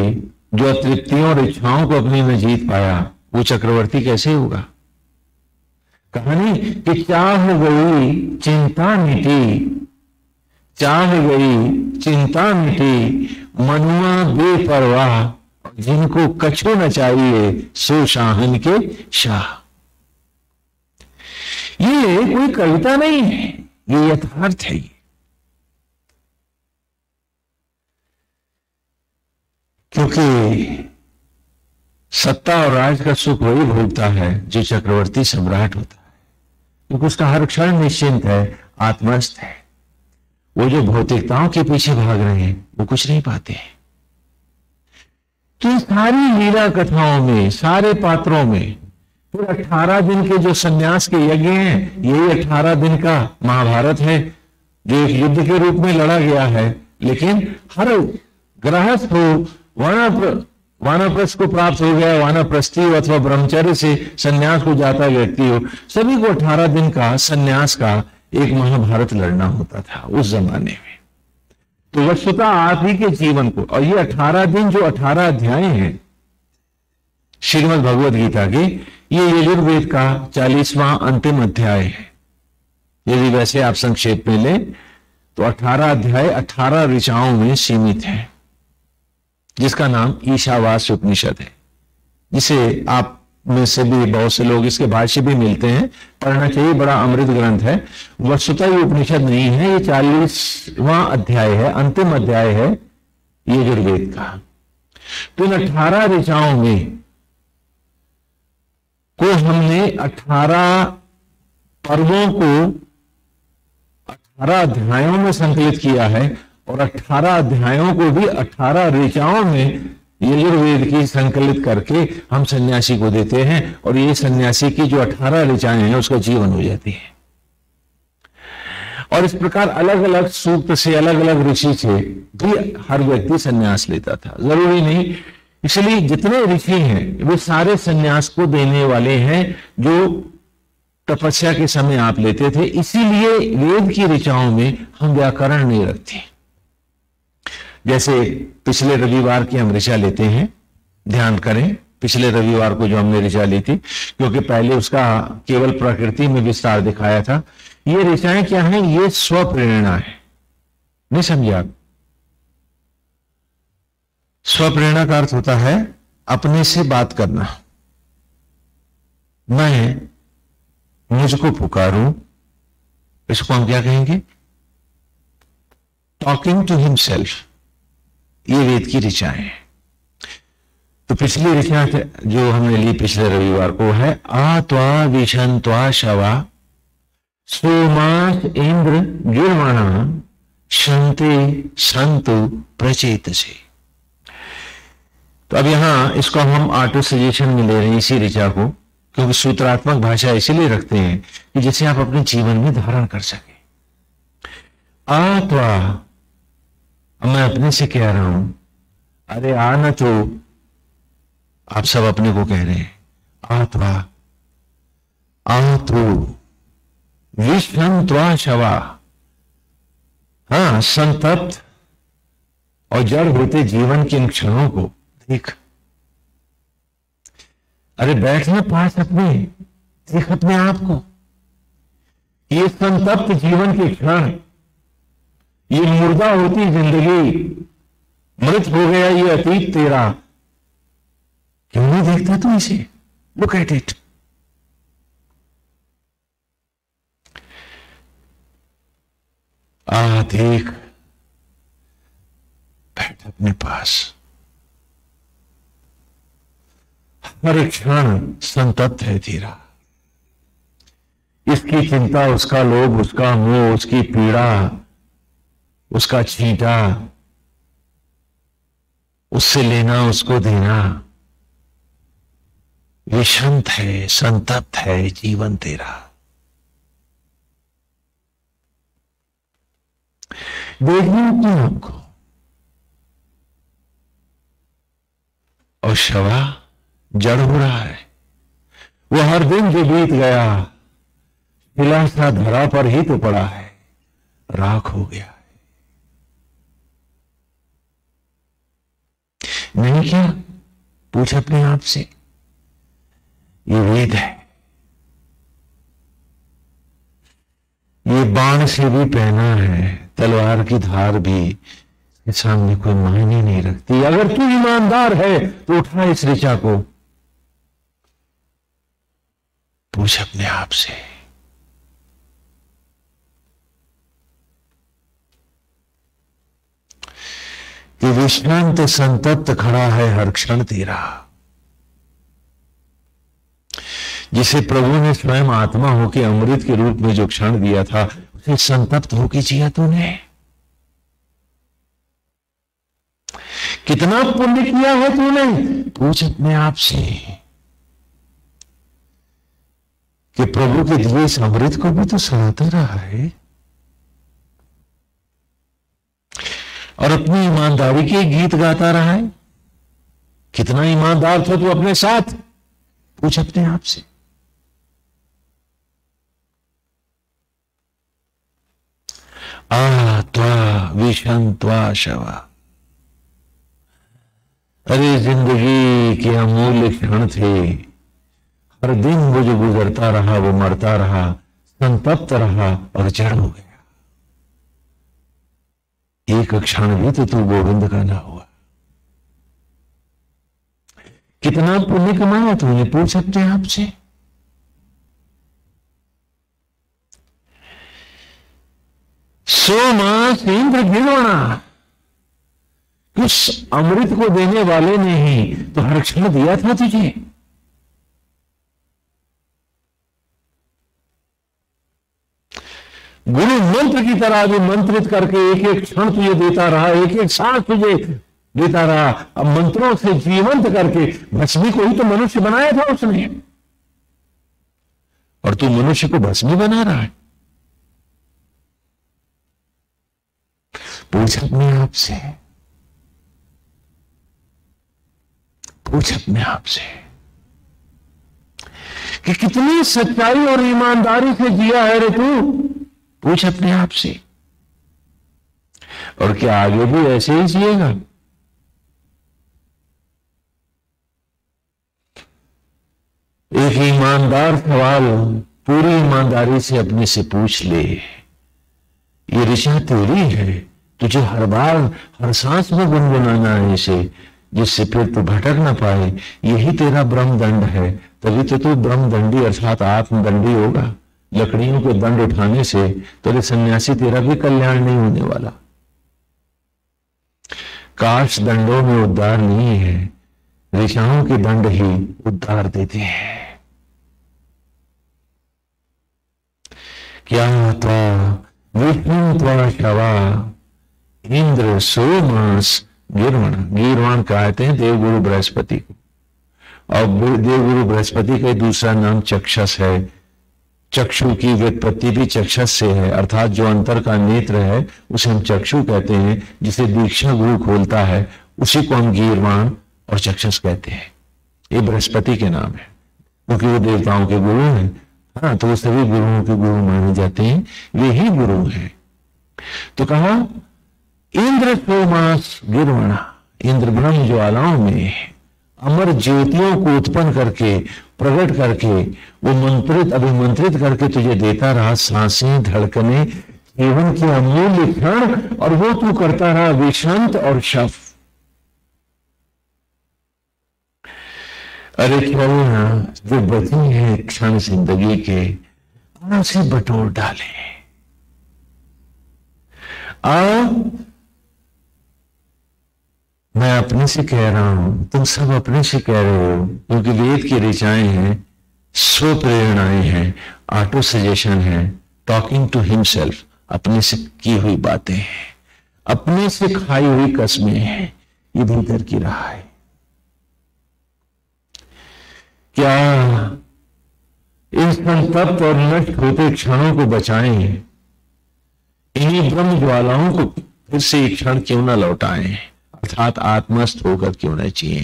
जो तृप्तियों और इच्छाओं को अपनी में जीत पाया वो चक्रवर्ती कैसे होगा? कहानी कि चाह गई चिंता मिटी, चाह गई चिंता मिटी, मनुआ बेपरवाह, जिनको कछु न चाहिए सो शाहन के शाह। ये कोई कविता नहीं है, ये यथार्थ है। क्योंकि सत्ता और राज का सुख वही भोगता है जो चक्रवर्ती सम्राट होता है, क्योंकि उसका हर क्षण निश्चिंत है, आत्मस्थ है। वो जो भौतिकताओं के पीछे भाग रहे हैं वो कुछ नहीं पाते हैं। तो सारी लीला कथाओं में, सारे पात्रों में, फिर 18 दिन के जो सन्यास के यज्ञ हैं, यही 18 दिन का महाभारत है जो एक युद्ध के रूप में लड़ा गया है। लेकिन हर गृहस्थ हो, वानप्रस्थ को प्राप्त हो गया, वानप्रस्थी हो अथवा ब्रह्मचर्य से सन्यास को जाता व्यक्ति हो, सभी को 18 दिन का सन्यास का एक महाभारत लड़ना होता था उस जमाने में। तो वस्तुतः आप ही के जीवन को, और ये 18 दिन जो 18 अध्याय हैं श्रीमद् भगवद गीता के, ये यजुर्वेद का 40वां अंतिम अध्याय है। यदि वैसे आप संक्षेप में लें तो 18 अध्याय 18 ऋचाओं में सीमित है, जिसका नाम ईशावास्य उपनिषद है, जिसे आप में से भी बहुत से लोग इसके भाष्य भी मिलते हैं, पढ़ना चाहिए। बड़ा अमृत ग्रंथ है। वस्तुतः ये उपनिषद नहीं है, ये 40वां अध्याय है, अंतिम अध्याय है यजुर्वेद का। तो इन 18 ऋचाओं में को हमने 18 पर्वों को 18 अध्यायों में संकलित किया है, और 18 अध्यायों को भी 18 ऋचाओं में यजुर्वेद की संकलित करके हम सन्यासी को देते हैं, और ये सन्यासी की जो 18 ऋचाएं हैं उसका जीवन हो जाती है। और इस प्रकार अलग अलग सूक्त से, अलग अलग ऋषि से भी हर व्यक्ति सन्यास लेता था, जरूरी नहीं। इसलिए जितने ऋषि हैं वे सारे सन्यास को देने वाले हैं जो तपस्या के समय आप लेते थे। इसीलिए वेद की ऋचाओं में हम व्याकरण नहीं रखते। जैसे पिछले रविवार की हम ऋचा लेते हैं, ध्यान करें, पिछले रविवार को जो हमने ऋचा ली थी, क्योंकि पहले उसका केवल प्रकृति में विस्तार दिखाया था। ये ऋचाएं क्या हैं? ये स्वप्रेरणा है। नहीं समझे आप? स्वप्रेरणा का अर्थ होता है अपने से बात करना। मैं मुझको पुकारूं, इसको हम क्या कहेंगे? Talking to himself. ये वेद की ऋचाएं हैं। तो पिछली ऋचा जो हमने ली पिछले रविवार को है आ त्वा विशन त्वा शवा सोमास इंद्र गिर्वाणा शांति संतु प्रचेत से। तो अब यहां इसको हम ऑटो सजेशन में ले रहे हैं इसी ऋचा को, क्योंकि सूत्रात्मक भाषा इसीलिए रखते हैं कि जिसे आप अपने जीवन में धारण कर सके। आत्वा, मैं अपने से कह रहा हूं, अरे आना तो आप सब अपने को कह रहे हैं। आत्वा आतो विश्वं त्वा शवा, हाँ, संतप्त और जड़ होते जीवन के इन क्षणों को देख। अरे बैठना पास अपने, देख अपने आप को। ये संतप्त जीवन के क्षण, ये मुर्दा होती जिंदगी, मृत हो गया ये अतीत तेरा, क्यों नहीं देखता तू इसे? Look at it. देख, बैठ अपने पास। हर क्षण संतप्त है तेरा। इसकी चिंता, उसका लोभ, उसका मोह, उसकी पीड़ा, उसका छींटा, उससे लेना, उसको देना, ये शांत है, संतप्त है जीवन तेरा। देखना अपने आपको। और शवा जड़ हो रहा है। वो हर दिन जो बीत गया शिला सा धरा पर ही तो पड़ा है, राख हो गया है। नहीं क्या? पूछ अपने आप से। ये वेद है, ये बाण से भी पहना है, तलवार की धार भी इसके सामने कोई मायने नहीं रखती। अगर तू ईमानदार है तो उठा इस ऋचा को, पूछ अपने आप से। कि विश्रांत संतप्त खड़ा है हर क्षण तेरा, जिसे प्रभु ने स्वयं आत्मा होकर अमृत के रूप में जो क्षण दिया था, उसे संतप्त होकर जिया तूने। कितना पुण्य किया है तूने? पूछ अपने आप से कि प्रभु के दिए इस अमृत को भी तो सराहता रहा है, और अपनी ईमानदारी के गीत गाता रहा है। कितना ईमानदार था तू अपने साथ? पूछ अपने आप से। त्वा विषं त्वा शवा। अरे जिंदगी के अमूल्य क्षण थे, हर दिन वो जो गुजरता रहा वो मरता रहा, संतप्त रहा और जड़ हो गया। एक क्षण भी तो तू गोविंद का ना हुआ। कितना पुण्य कमाया तूने? पूछ अपने आप से। सोमास इंद्र गिरोणा, उस अमृत को देने वाले ने ही तो हर क्षण दिया था तुझे। गुरु मंत्र की तरह भी मंत्रित करके एक एक क्षण तुझे देता रहा, एक एक सांस तुझे देता रहा। अब मंत्रों से जीवंत करके भस्मी को ही तो मनुष्य बनाया था उसने, और तू मनुष्य को भस्मी बना रहा है। पूछ अपने आप से, पूछ अपने आप से कि कितनी सच्चाई और ईमानदारी से जिया है रे तू। पूछ अपने आप से। और क्या आगे भी ऐसे ही जिएगा? एक ईमानदार सवाल पूरी ईमानदारी से अपने से पूछ ले। ये ऋचा तेरी है, तुझे हर बार हर सांस में गुनगुनाना है इसे, जिससे फिर तू भटक ना पाए। यही तेरा ब्रह्मदंड है, तभी तो तू ब्रह्मदंडी अर्थात आत्मदंडी होगा। लकड़ियों के दंड उठाने से तेरे सन्यासी तेरा भी कल्याण नहीं होने वाला। काश दंडों में उद्धार नहीं है, ऋचाओं के दंड ही उद्धार देते हैं। क्या त्वा विष्णु त्वा शवा इंद्र सोमास गिरवण। गिरवण कहते हैं देवगुरु बृहस्पति को, और देवगुरु बृहस्पति का दूसरा नाम चक्षस है। चक्षु की व्युत्पत्ति भी चक्षस से है, अर्थात जो अंतर का नेत्र है उसे हम चक्षु कहते हैं। जिसे दीक्षा गुरु खोलता है उसी को हम गीरवाण और चक्षस कहते हैं। ये बृहस्पति के नाम है, क्योंकि वो देवताओं के गुरु हैं। हाँ, तो वो सभी गुरुओं के गुरु माने जाते हैं, वे ही गुरु हैं। तो कहा इंद्र सोमास गिरवणा, इंद्र ब्रह्म ज्वालाओं में अमर ज्योतियों को उत्पन्न करके, प्रकट करके, वो मंत्रित अभिमंत्रित करके तुझे देता रहा सांसें, धड़कने, जीवन के अमूल्य क्षण, और वो तू करता रहा विशांत और शव। अरे चलना जो बची है क्षण जिंदगी के, उसे बटोर डाले। मैं अपने से कह रहा हूं, तुम सब अपने से कह रहे हो, क्योंकि वेद की ऋचाएं हैं, स्व प्रेरणाएं हैं, ऑटो सजेशन है, टॉकिंग टू हिमसेल्फ, अपने से की हुई बातें हैं, अपने से खाई हुई कसमें हैं, ये भीतर की राह है। क्या इन संतप्त और नष्ट होते क्षणों को बचाएं, इन्हीं ब्रह्म ज्वालाओं को फिर से एक क्षण क्यों न लौटाएं, अर्थात आत्मस्थ होकर क्यों न जिए।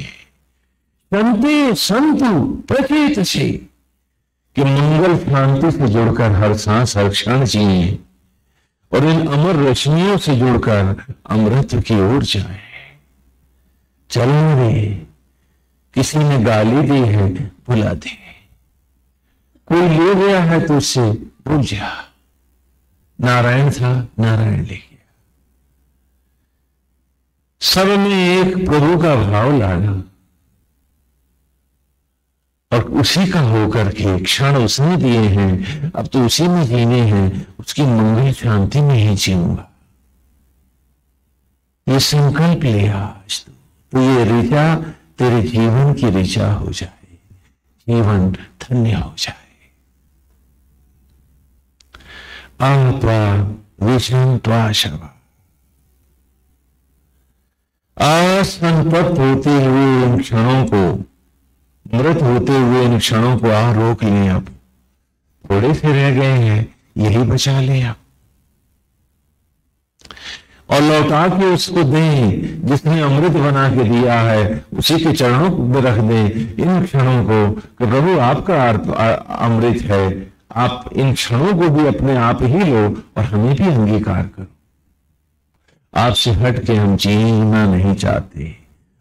संते संतु प्रचेत से, कि मंगल शांति से जुड़कर हर सांस हर क्षण जिए, और इन अमर रश्मियों से जुड़कर अमृत की ओर जाए। चलने दे, किसी ने गाली दी है भुला दे, कोई ले गया है तो उससे भूल जा। नारायण था, नारायण ले गया। सब में एक प्रभु का भाव लाना, और उसी का होकर के क्षण उसने दिए हैं, अब तो उसी में जीने हैं, उसकी मंगल शांति में ही जीऊंगा। ये संकल्प लिया आज तो ये ऋचा तेरे जीवन की ऋचा हो जाए, जीवन धन्य हो जाए। त्वा विषम त्वा शवा, असंपत्त होते हुए इन क्षणों को, मृत होते हुए इन क्षणों को रोक लें। अब थोड़े से रह गए हैं, यही बचा लें आप, और लौटा के उसको दें जिसने अमृत बना के दिया है, उसी के चरणों में रख दें इन क्षणों को, कि प्रभु आपका अमृत है, आप इन क्षणों को भी अपने आप ही लो और हमें भी अंगीकार करो। आपसे हट के हम जीना नहीं चाहते,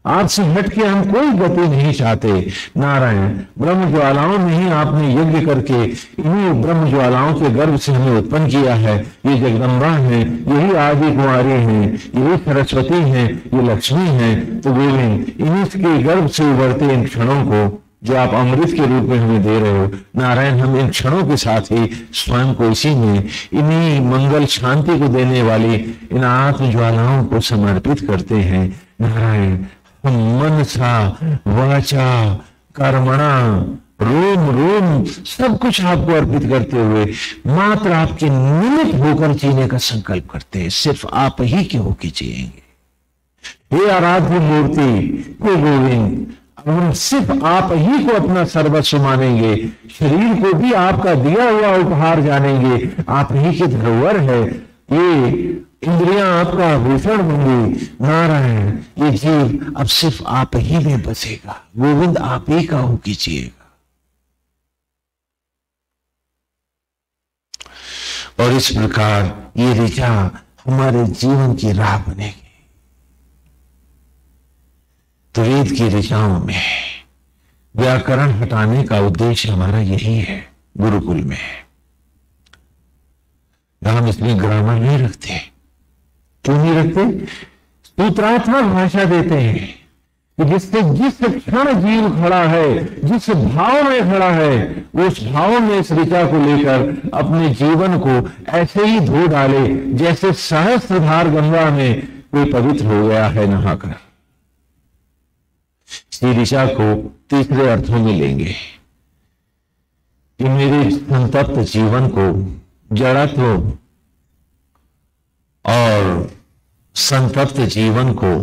आपसे हट के हम कोई गति नहीं चाहते। नारायण ब्रह्म ज्वालाओं में ही आपने यज्ञ करके इन्हीं ब्रह्म ज्वालाओं के गर्भ से हमें उत्पन्न किया है। ये जगदम्बा है, यही आदि कुमारी हैं, यही सरस्वती हैं, ये लक्ष्मी हैं। तो गोविंद इन्हीं के गर्भ से उभरते इन क्षणों को जो आप अमृत के रूप में हमें दे रहे हो, नारायण हम इन क्षणों के साथ ही स्वयं को इसी में, इन्हीं मंगल शांति को देने वाली इन आत्म ज्वालाओं को समर्पित करते हैं। नारायण हम मनसा वाचा कर्मणा रोम रोम सब कुछ आपको अर्पित करते हुए मात्र आपके निमित्त होकर जीने का संकल्प करते हैं। सिर्फ आप ही के होके जिएंगे। हे आराध्य मूर्ति, हे गोविंद, हम सिर्फ आप ही को अपना सर्वस्व मानेंगे, शरीर को भी आपका दिया हुआ उपहार जानेंगे। आप ही की धरोहर है, ये इंद्रियां आपका आभूषण होंगी। नारायण ये जीव अब सिर्फ आप ही में बसेगा, गोविंद आप ही का हो कीजिएगा। और इस प्रकार ये ऋचा हमारे जीवन की राह बनेगी। तो वेद की ऋचाओं में व्याकरण हटाने का उद्देश्य हमारा यही है। गुरुकुल में हम इसमें ग्रामर नहीं रखते। क्यों नहीं रखते? सूत्रात्मक भाषा देते हैं कि जिससे जिस क्षण जीव खड़ा है, जिस भाव में खड़ा है, उस भाव में इस ऋचा को लेकर अपने जीवन को ऐसे ही धो डाले जैसे सहस्त्रधार गंगा में कोई पवित्र हो गया है नहाकर। इसी ऋचा को तीसरे अर्थों में लेंगे कि मेरे संतप्त जीवन को जड़त्व और संतप्त जीवन को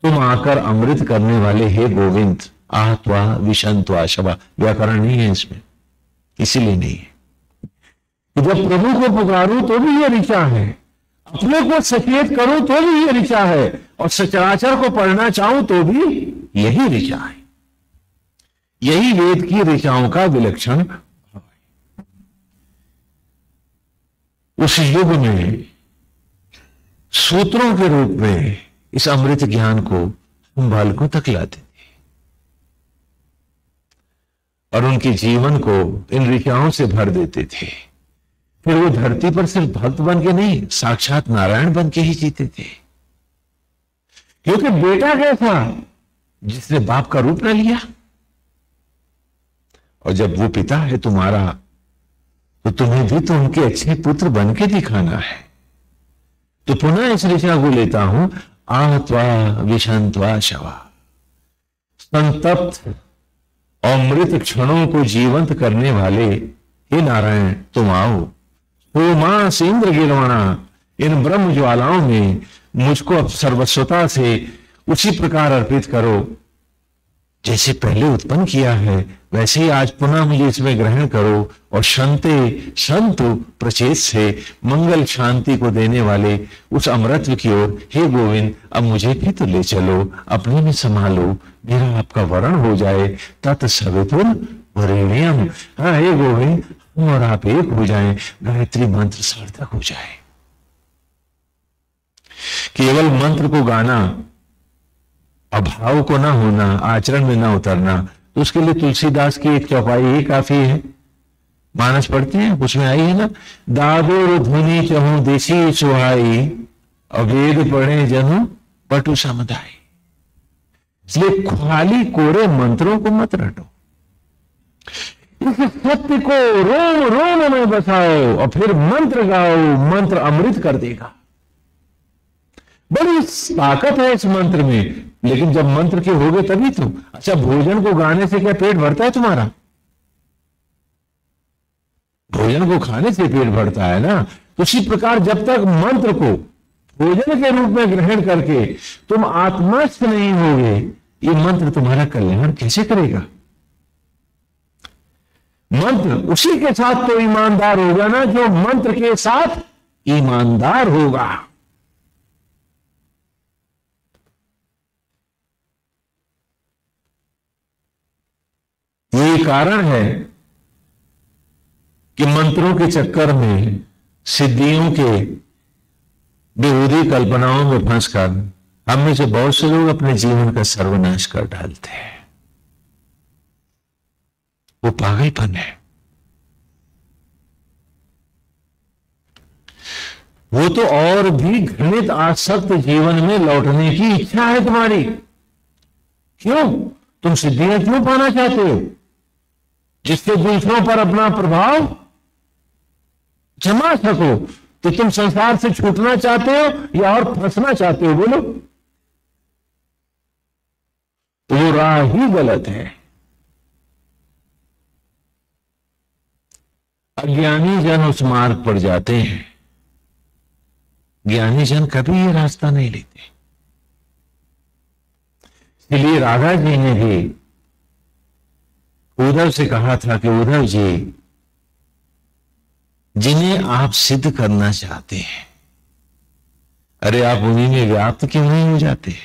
तुम आकर अमृत करने वाले हे गोविंद, आहत्वा विशंत्वा शवा, व्याकरण नहीं है इसमें, इसीलिए नहीं है। जब प्रभु को पुकारूं तो भी ये ऋचा है, अपने को सचेत करूं तो भी ये ऋचा है, और सचराचर को पढ़ना चाहूं तो भी यही ऋचा है। यही वेद की ऋचाओं का विलक्षण भाव है। उस युग में सूत्रों के रूप में इस अमृत ज्ञान को हम बालकों तक लाते थे और उनके जीवन को इन ऋचाओं से भर देते थे। फिर वो धरती पर सिर्फ भक्त बन के नहीं, साक्षात नारायण बन के ही जीते थे। क्योंकि बेटा कैसा, जिसने बाप का रूप न लिया। और जब वो पिता है तुम्हारा, तो तुम्हें भी तो उनके अच्छे पुत्र बन के दिखाना है। तो पुनः इस ऋचा को लेता हूं, आहत्वा विशंत्वा शवा, संतप्त और मृत क्षणों को जीवंत करने वाले हे नारायण तुम आओ। तो मास इंद्र गिरवाणा, इन ब्रह्म ज्वालाओं में मुझको अब सर्वस्वता से उसी प्रकार अर्पित करो जैसे पहले उत्पन्न किया है, वैसे ही आज पुनः मुझे इसमें ग्रहण करो। और शंते संतु प्रचेत से मंगल शांति को देने वाले उस अमृत की ओर हे गोविंद अब मुझे भी तो ले चलो, अपने में संभालो, मेरा आपका वरण हो जाए। तत्सवितुर वरेण्यम, हाँ हे गोविंद हम और आप एक हो जाएं, गायत्री मंत्र सार्थक हो जाए। केवल मंत्र को गाना, अभाव को ना होना, आचरण में ना उतरना, तो उसके लिए तुलसीदास की एक चौपाई ही काफी है। मानस पढ़ते हैं, उसमें आई है ना, दादोर धुनी चहु देसी सुहाई, अवेद पढ़े जनु पटु समुदाय। इसलिए खाली कोरे मंत्रों को मत रटो, इस सत्य को रोम रोम में बसाओ और फिर मंत्र गाओ, मंत्र अमृत कर देगा। बड़ी ताकत है इस मंत्र में, लेकिन जब मंत्र के होगे तभी तो। अच्छा, भोजन को गाने से क्या पेट भरता है तुम्हारा? भोजन को खाने से पेट भरता है ना। तो उसी प्रकार जब तक मंत्र को भोजन के रूप में ग्रहण करके तुम आत्मस्थ नहीं होगे, ये मंत्र तुम्हारा कल्याण कैसे करेगा? मंत्र उसी के साथ तो ईमानदार होगा ना जो मंत्र के साथ ईमानदार होगा। यही कारण है कि मंत्रों के चक्कर में, सिद्धियों के बेहूदी कल्पनाओं में फंसकर हम में से बहुत से लोग अपने जीवन का सर्वनाश कर डालते हैं। वो पागलपन है। वो तो और भी घृणित आसक्त जीवन में लौटने की इच्छा है तुम्हारी। क्यों? तुम सिद्धियां क्यों पाना चाहते हो? जिससे दूसरों पर अपना प्रभाव जमा सको। तो तुम संसार से छूटना चाहते हो या और फंसना चाहते हो? बोलो। तो वो राह ही गलत है। अज्ञानी जन उस मार्ग पर जाते हैं, ज्ञानी जन कभी ये रास्ता नहीं लेते। इसलिए राधा जी ने भी उद्धव से कहा था कि उद्धव जी, जिन्हें आप सिद्ध करना चाहते हैं, अरे आप उन्हीं में व्याप्त क्यों नहीं हो जाते?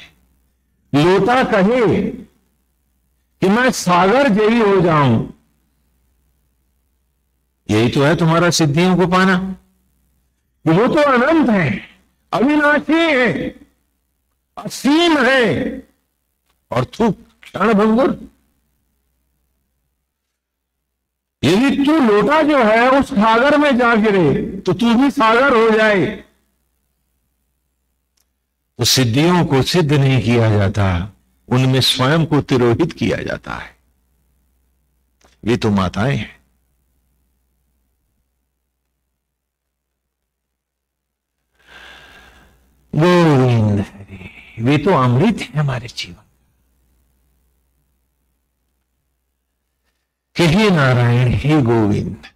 लोटा कहे कि मैं सागर जयी हो जाऊं, यही तो है तुम्हारा सिद्धियों को पाना। कि वो तो अनंत है, अविनाशी है, असीम है और तू क्षणभंगुर। यदि तू लोटा जो है उस सागर में जा गिरे तो तू भी सागर हो जाए। तो सिद्धियों को सिद्ध नहीं किया जाता, उनमें स्वयं को तिरोहित किया जाता है। वे तो माताएं हैं। गोविंद हरि, वे तो अमृत है हमारे जीवन के। हे नारायण, हे गोविंद,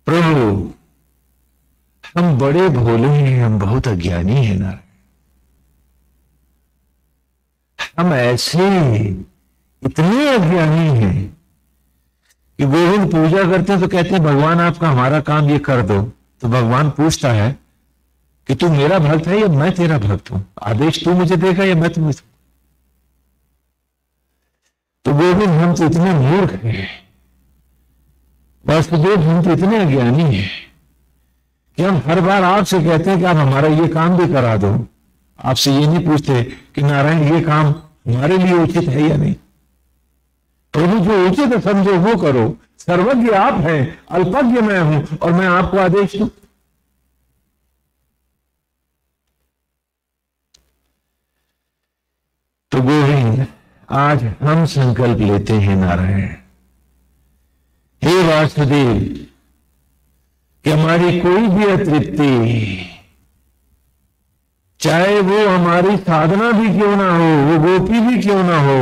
प्रभु हम बड़े भोले हैं, हम बहुत अज्ञानी हैं नारायण। हम ऐसे इतने अज्ञानी हैं कि गोविंद पूजा करते हैं तो कहते हैं भगवान आपका हमारा काम ये कर दो। तो भगवान पूछता है कि तू मेरा भक्त है या मैं तेरा भक्त हूं, आदेश तू मुझे देगा या मैं तुम्हें। तो गोविंद हम तो इतने मूर्ख हैं, वासुदेव हम तो इतने अज्ञानी हैं कि हम हर बार आपसे कहते हैं कि आप हमारा ये काम भी करा दो। आपसे ये नहीं पूछते कि नारायण ये काम हमारे लिए उचित है या नहीं। प्रभु जो उचित समझो वो करो, सर्वज्ञ आप हैं, अल्पज्ञ मैं हूं और मैं आपको आदेश दूं। तो गोविंद आज हम संकल्प लेते हैं नारायण, हे वासुदेव, कि हमारी कोई भी अतृप्ति, चाहे वो हमारी साधना भी क्यों ना हो, वो गोपी भी क्यों ना हो,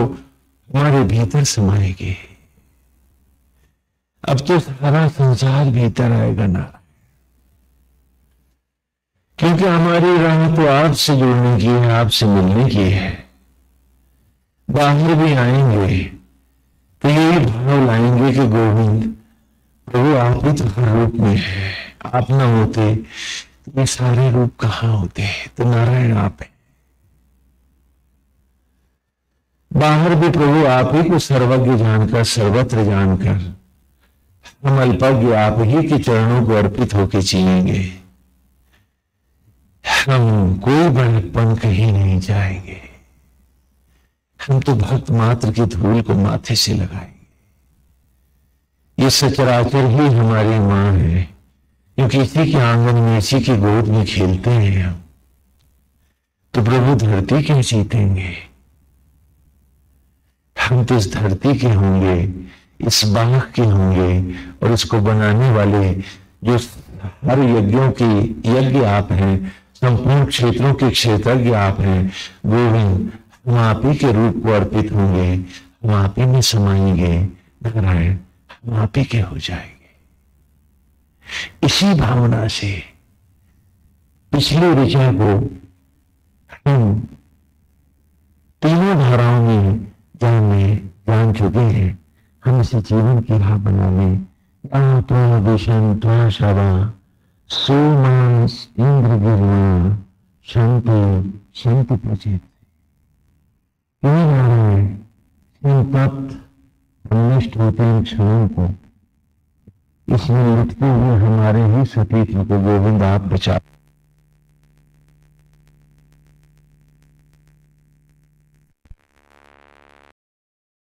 हमारे भीतर समाएगी। अब तो सारा संसार भीतर आएगा नारायण, क्योंकि हमारी राह तो आपसे जुड़ने की है, आपसे मिलने की है। बाहर भी आएंगे तो यही भाव लाएंगे कि गोविंद प्रभु आप ही तो हर रूप में है, आप ना होते ये सारे रूप कहां होते। तो नारायण आप है। बाहर भी प्रभु आप ही को सर्वज्ञ जानकर, सर्वत्र जानकर, हम अल्पज्ञ आप ही के चरणों को अर्पित होकर जिएंगे। हम कोई बड़प्पन कहीं नहीं जाएंगे, हम तो भक्त मात्र की धूल को माथे से लगाएंगे। ये सचराचर ही हमारी मां है, क्योंकि इसी के आंगन में, इसी की गोद में खेलते हैं हम। तो प्रभु धरती क्यों जीतेंगे? हम तो इस धरती के होंगे, इस बाग के होंगे, और इसको बनाने वाले जो हर यज्ञों की यज्ञ आप हैं, संपूर्ण क्षेत्रों के क्षेत्रज्ञ आप हैं गोविंद। हम आप ही के रूप को अर्पित होंगे, हम आप ही में समाएंगे नारायण, हम आप ही के हो जाएंगे। इसी भावना से पिछले ऋचा को हम तीनों धाराओं में जान चुके हैं। हम इसे जीवन की राह बना लें। सोमास इंद्र गिरना शांति शांति प्रचित नारायण तत्व नष्ट होते हैं क्षणों को, इसमें लिखते हुए हमारे ही सतीत्व को गोविंद आप बचा।